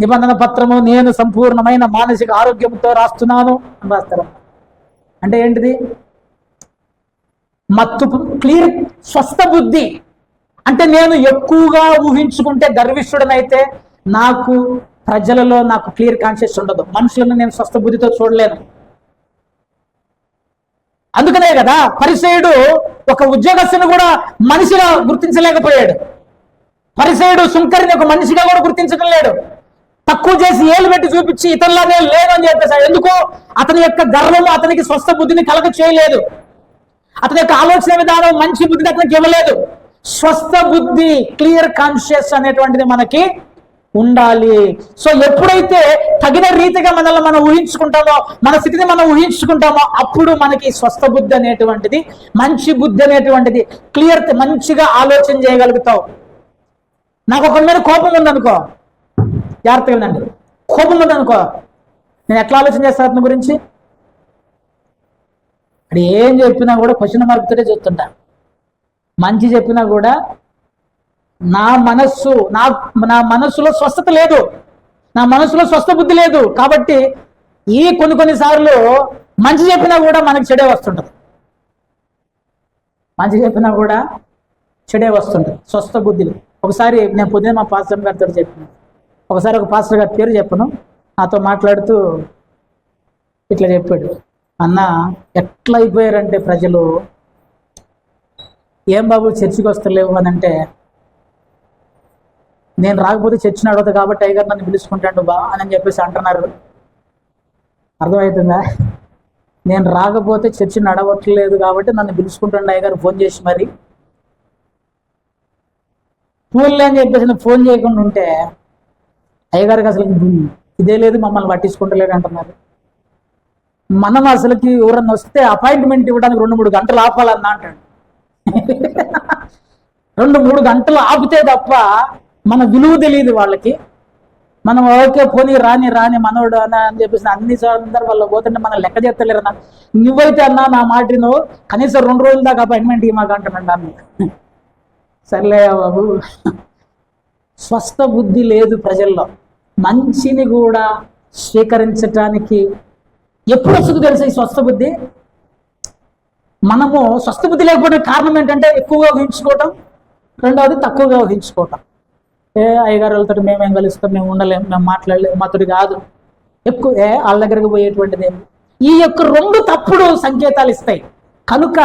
నిబంధన పత్రము నేను సంపూర్ణమైన మానసిక ఆరోగ్యంతో రాస్తున్నాను అని రాస్తారు. అంటే ఏంటిది? మత్తు, క్లియర్ స్వస్థ బుద్ధి అంటే నేను ఎక్కువగా ఊహించుకుంటే గర్విష్ఠుడనైతే నాకు ప్రజలలో నాకు క్లియర్ కాన్షియస్ ఉండదు, మనుషులను నేను స్వస్థ బుద్ధితో చూడలేను. అందుకనే కదా పరిసయుడు ఒక ఉద్యోగస్తుని కూడా మనిషిగా గుర్తించలేకపోయాడు. పరిసయుడు సుంకరిని ఒక మనిషిగా కూడా గుర్తించడం లేడు. తక్కువ చేసి ఏలు పెట్టి చూపించి ఇతరులాగే లేను అని చెప్పేసాడు. ఎందుకు? అతని యొక్క గర్వము అతనికి స్వస్థ బుద్ధిని కలగ చేయలేదు. అతని యొక్క ఆలోచన విధానం మంచి బుద్ధిని అతనికి ఇవ్వలేదు. స్వస్థ బుద్ధి, క్లియర్ కాన్షియస్ అనేటువంటిది మనకి ఉండాలి. సో ఎప్పుడైతే తగిన రీతిగా మనల్ని మనం ఊహించుకుంటామో, మన స్థితిని మనం ఊహించుకుంటామో, అప్పుడు మనకి స్వస్థ బుద్ధి అనేటువంటిది, మంచి బుద్ధి అనేటువంటిది, క్లియర్, మంచిగా ఆలోచన చేయగలుగుతావు. నాకు ఒకరి మీద కోపం ఉందనుకో, జాగ్రత్తగా ఉందండి, కోపం ఉందనుకో, నేను ఎట్లా ఆలోచన చేస్తాను అతని గురించి? అది ఏం చెప్పినా కూడా క్వశ్చన్ మార్క్తోనే చెప్తుంటా. మంచి చెప్పినా కూడా నా మనస్సులో స్వస్థత లేదు, నా మనస్సులో స్వస్థ బుద్ధి లేదు. కాబట్టి ఈ కొన్నిసార్లు మంచి చెప్పినా కూడా మనకి చెడే వస్తుంటది. మంచి చెప్పినా కూడా చెడే వస్తుంటది స్వస్థ బుద్ధిలో. ఒకసారి నేను పొద్దున్న మా పాస్టర్ గారితో చెప్పిన, ఒకసారి ఒక పాస్టర్ గారి పేరు చెప్పను, నాతో మాట్లాడుతూ ఇట్లా చెప్పాడు, అన్న ఎట్లా అయిపోయారంటే ప్రజలు, ఏం బాబు చర్చికి వస్తలేవు అని అంటే, నేను రాకపోతే చర్చిని అడగదు కాబట్టి అయ్యగారు నన్ను పిలుచుకుంటాడు బా అని చెప్పేసి అంటున్నారు. అర్థమవుతుందా? నేను రాకపోతే చర్చిని అడగట్లేదు కాబట్టి నన్ను పిలుచుకుంటాడు అయ్యగారు ఫోన్ చేసి, మరి పూలే అని చెప్పేసి ఫోన్ చేయకుండా ఉంటే అయ్యగారికి అసలు ఇదే లేదు, మమ్మల్ని పట్టించుకుంటలేదు అంటున్నారు. మనం అసలుకి ఎవరన్నా వస్తే అపాయింట్మెంట్ ఇవ్వడానికి 2-3 గంటలు ఆపాలన్నా అంటాడు. 2-3 గంటలు ఆపితే తప్ప మన విలువ తెలియదు వాళ్ళకి. మనం ఓకే పోనీ రాని మనోడు అని చెప్పేసి అన్ని సందర్భాల్లో పోతుంటే మనం లెక్క చేస్తలేరన్నా. నువ్వైతే అన్నా నా మాట నువ్వు కనీసం 2 రోజుల దాకా అపాయింట్మెంట్ ఇవ్వమాక అంటానండి అన్న. సర్లే బాబు, స్వస్థ బుద్ధి లేదు ప్రజల్లో. మంచిని కూడా స్వీకరించటానికి ఎప్పుడు వస్తుందో తెలుసా ఈ స్వస్థ బుద్ధి? మనము స్వస్థ బుద్ధి లేకపోవడానికి కారణం ఏంటంటే ఎక్కువగా ఊహించుకోవటం, రెండవది తక్కువగా ఊహించుకోవటం. అయ్యగారు వెళ్తాడు, మేమేం కలుస్తాం, మేము ఉండలేము, మేము మాట్లాడలేము, మాతోటి కాదు, ఎక్కువ వాళ్ళ దగ్గరకు పోయేటువంటిది. ఈ యొక్క 2 తప్పుడు సంకేతాలు ఇస్తాయి. కనుక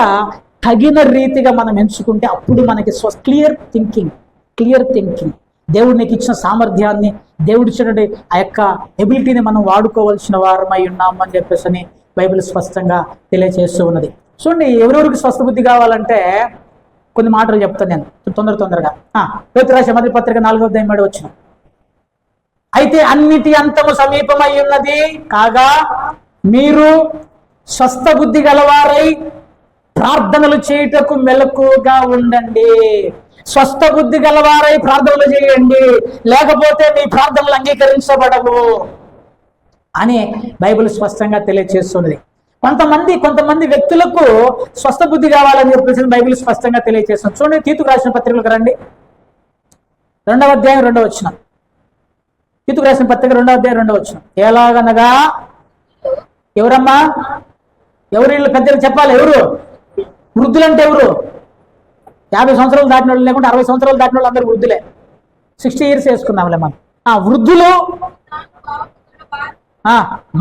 తగిన రీతిగా మనం ఎంచుకుంటే అప్పుడు మనకి క్లియర్ థింకింగ్, దేవుడు నీకు ఇచ్చిన సామర్థ్యాన్ని, దేవుడిచ్చినటువంటి ఆ యొక్క ఎబిలిటీని మనం వాడుకోవాల్సిన వారమై ఉన్నామని చెప్పేసి బైబిల్ స్పష్టంగా తెలియజేస్తూ ఉన్నది. చూడండి, ఎవరెవరికి స్వస్థ బుద్ధి కావాలంటే కొన్ని మాటలు చెప్తాను నేను తొందరగా. పేతురు రాసిన మొదటి పత్రిక 4వ అధ్యాయం వచ్చిన, అయితే అన్నిటి అంతము సమీపమై ఉన్నది కాగా మీరు స్వస్థ బుద్ధి గలవారై ప్రార్థనలు చేయుటకు మెలకుగా ఉండండి. స్వస్థ బుద్ధి గలవారై ప్రార్థనలు చేయండి, లేకపోతే మీ ప్రార్థనలు అంగీకరించబడవు అని బైబిల్ స్పష్టంగా తెలియజేస్తున్నది. కొంతమంది వ్యక్తులకు స్వస్థ బుద్ధి కావాలని చెప్పేసి బైబిల్ స్పష్టంగా తెలియజేస్తుంది. చూడండి, తీతుకు రాసిన పత్రికలకు రండి, 2వ అధ్యాయం 2వ వచనం. తీతుకు రాసిన పత్రిక 2వ అధ్యాయం 2వ వచనం. ఎలాగనగా, ఎవరమ్మా, ఎవరు వీళ్ళు పెద్దలు చెప్పాలి, ఎవరు వృద్ధులంటే ఎవరు? 50 సంవత్సరాలు దాటిన వాళ్ళు, లేకుంటే 60 సంవత్సరాలు దాటిన వాళ్ళు అందరూ వృద్ధులే. 60 years వేసుకున్నాంలే మనం. వృద్ధులు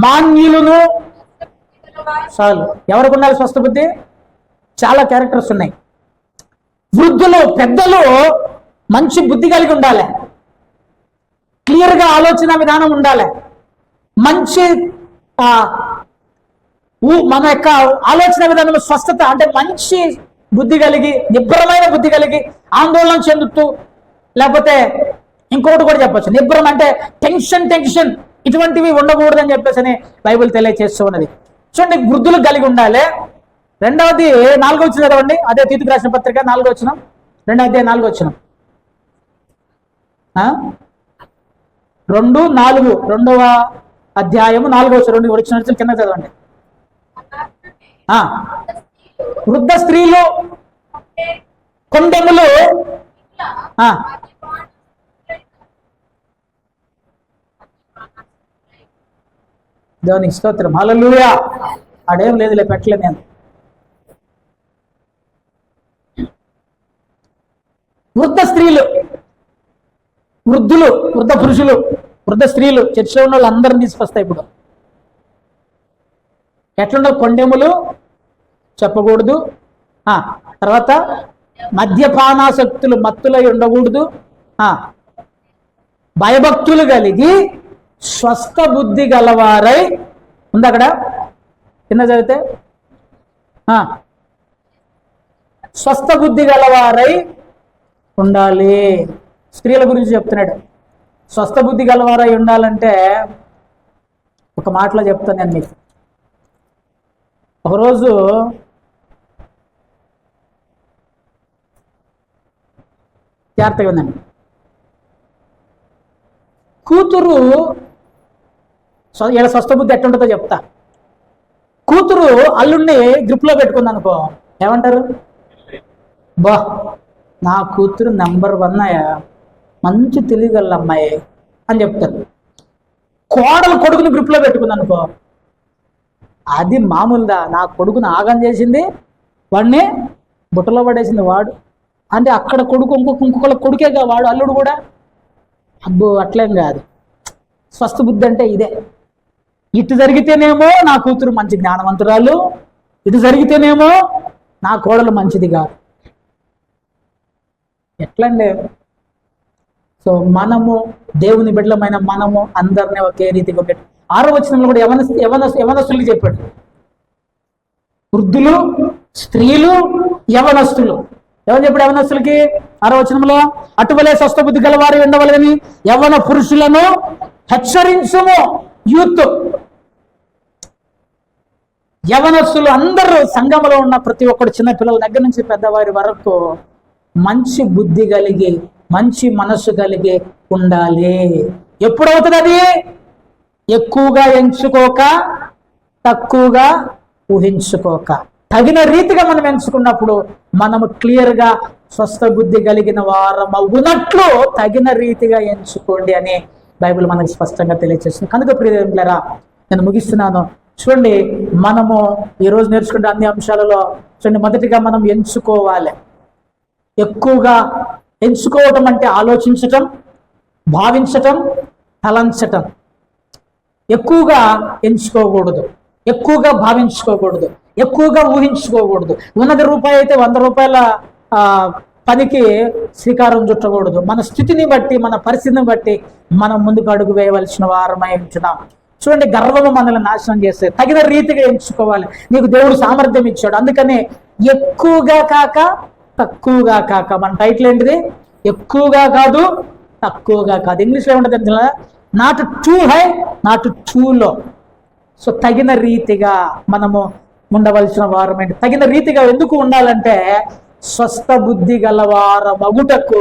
మాన్యులను. చాలు. ఎవరికి ఉండాలి స్వస్థ బుద్ధి? చాలా క్యారెక్టర్స్ ఉన్నాయి. వృద్ధులు, పెద్దలు మంచి బుద్ధి కలిగి ఉండాలి, క్లియర్గా ఆలోచన విధానం ఉండాలి, మంచి మన యొక్క ఆలోచన విధానంలో స్వస్థత అంటే మంచి బుద్ధి కలిగి, నిబ్బరమైన బుద్ధి కలిగి, ఆందోళన చెందుతూ, లేకపోతే ఇంకొకటి కూడా చెప్పచ్చు, నిబ్బరం అంటే టెన్షన్ ఇటువంటివి ఉండకూడదని చెప్పేసి అని బైబిల్ తెలియజేస్తూ ఉన్నది. చూడండి, వృద్ధులు కలిగి ఉండాలి. రెండవది 4వ వచనం చదవండి. అదే తీతుకు రాసిన పత్రిక 4వ వచనం, 2వ అధ్యాయం 4వ వచనం. 2:4, 2వ అధ్యాయము 4వ వచనం. 2 వచ్చిన కింద చదవండి. వృద్ధ స్త్రీలు, కొండెములు, దేవునికి స్తోత్రం, హల్లెలూయా. ఆడేం లేదులే, పెట్టలే నేను. వృద్ధ స్త్రీలు, వృద్ధులు, వృద్ధ పురుషులు, వృద్ధ స్త్రీలు, చర్చిలో ఉన్న వాళ్ళు అందరిని తీసుకొస్తాయి. ఇప్పుడు ఎట్లుండవు? కొండెములు చెప్పకూడదు. తర్వాత మద్యపానాసక్తులు, మత్తులై ఉండకూడదు. భయభక్తులు కలిగి స్వస్థ బుద్ధి గలవారై ఉంది అక్కడ కింద చదివితే. స్వస్థ బుద్ధి గలవారై ఉండాలి. స్త్రీల గురించి చెప్తున్నాడు. స్వస్థ బుద్ధి గలవారై ఉండాలంటే ఒక మాటలో చెప్తాను నేను మీకు. ఒకరోజు జాగ్రత్తగా ఉందండి. కూతురు, ఇలా స్వస్థ బుద్ధి ఎట్లుంటుందో చెప్తా. కూతురు అల్లుడిని గ్రిప్లో పెట్టుకుంది అనుకో, ఏమంటారు? బా, నా కూతురు నెంబర్ 1 అయ్యా, మంచి తెలియగల అమ్మాయి అని చెప్తారు. కోడలు కొడుకుని గ్రిప్లో పెట్టుకుంది అనుకో, అది మామూలుదా, నా కొడుకుని ఆగం చేసింది, వాడిని బుట్టలో పడేసింది వాడు అంటే అక్కడ కొడుకు ఇంకొకళ్ళ కొడుకేగా వాడు, అల్లుడు కూడా. అబ్బో, అట్లేం కాదు. స్వస్థ బుద్ధి అంటే ఇదే. ఇటు జరిగితేనేమో నా కూతురు మంచి జ్ఞానవంతురాలు, ఇటు జరిగితేనేమో నా కోడలు మంచిది కాదు. ఎట్లండి? సో మనము దేవుని బిడ్డలమైన మనము అందరినీ ఒకే రీతిగా పెట్టి 6వ వచనంలో కూడా యవనస్తులకి చెప్పాడు. వృద్ధులు, స్త్రీలు, యవనస్తులు. ఎవరు చెప్పాడు యవనస్తులకి? 6వ వచనంలో, అటువలే స్వస్థ బుద్ధి గలవారు ఉండవలని యవన పురుషులను హెచ్చరించుము. యూత్, యవనస్తులు అందరూ, సంఘంలో ఉన్న ప్రతి ఒక్కడు, చిన్న పిల్లల దగ్గర నుంచి పెద్దవారి వరకు మంచి బుద్ధి కలిగి, మంచి మనస్సు కలిగి ఉండాలి. ఎప్పుడవుతుంది అది? ఎక్కువగా ఎంచుకోక, తక్కువగా ఊహించుకోక, తగిన రీతిగా మనం ఎంచుకున్నప్పుడు మనము క్లియర్గా స్వస్థ బుద్ధి కలిగిన వారమవునట్లు తగిన రీతిగా ఎంచుకోండి అని బైబిల్ మనకి స్పష్టంగా తెలియజేస్తుంది. కనుక ప్రియరా, నేను ముగిస్తున్నాను. చూడండి, మనము ఈరోజు నేర్చుకునే అన్ని అంశాలలో చూడండి, మొదటిగా మనం ఎంచుకోవాలి. ఎక్కువగా ఎంచుకోవటం అంటే ఆలోచించటం, భావించటం, తలంచటం. ఎక్కువగా ఎంచుకోకూడదు, ఎక్కువగా భావించుకోకూడదు, ఎక్కువగా ఊహించుకోకూడదు. ఉన్నది రూపాయి అయితే 100 రూపాయల పనికి శ్రీకారం చుట్టకూడదు. మన స్థితిని బట్టి, మన పరిస్థితిని బట్టి మనం ముందుకు అడుగు వేయవలసిన వారమై ఉంటున్నాం. చూడండి, గర్వము మనల్ని నాశనం చేస్తే తగిన రీతిగా ఎంచుకోవాలి. నీకు దేవుడు సామర్థ్యం ఇచ్చాడు, అందుకని ఎక్కువగా కాక తక్కువగా కాక. మన టైటిల్ ఏంటిది? ఎక్కువగా కాదు, తక్కువగా కాదు. ఇంగ్లీష్లో ఏముంటుంది? Not two high, not two లో. సో తగిన రీతిగా మనము ఉండవలసిన వారమేంటి? తగిన రీతిగా ఎందుకు ఉండాలంటే స్వస్థ బుద్ధి గలవార మగుటకు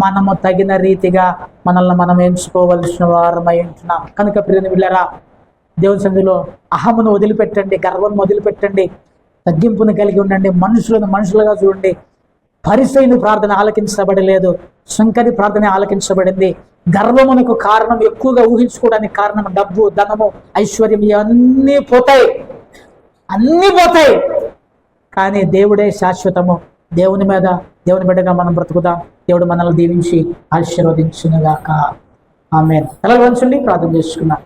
మనము తగిన రీతిగా మనల్ని మనం ఎంచుకోవలసిన వారమై ఉంటున్నాం. కనుక ప్రియని బిడ్డలారా, దేవుని సన్నిధిలో అహమును వదిలిపెట్టండి, గర్వం వదిలిపెట్టండి, తగ్గింపును కలిగి ఉండండి, మనుషులను మనుషులుగా చూడండి. పరిసయ్యుని ప్రార్థన ఆలకించబడలేదు, శంకరి ప్రార్థన ఆలకించబడింది. గర్వమునకు కారణం, ఎక్కువగా ఊహించుకోవడానికి కారణం డబ్బు, ధనము, ఐశ్వర్యం, ఇవన్నీ పోతాయి, అన్నీ పోతాయి. కానీ దేవుడే శాశ్వతము. దేవుని మీద, దేవుని బిడ్డగా మనం బ్రతుకుదాం. దేవుడు మనల్ని దీవించి ఆశీర్వదించునుగాక. ఆమేన్. తలలు వంచండి, ప్రార్థన చేసుకున్నాం.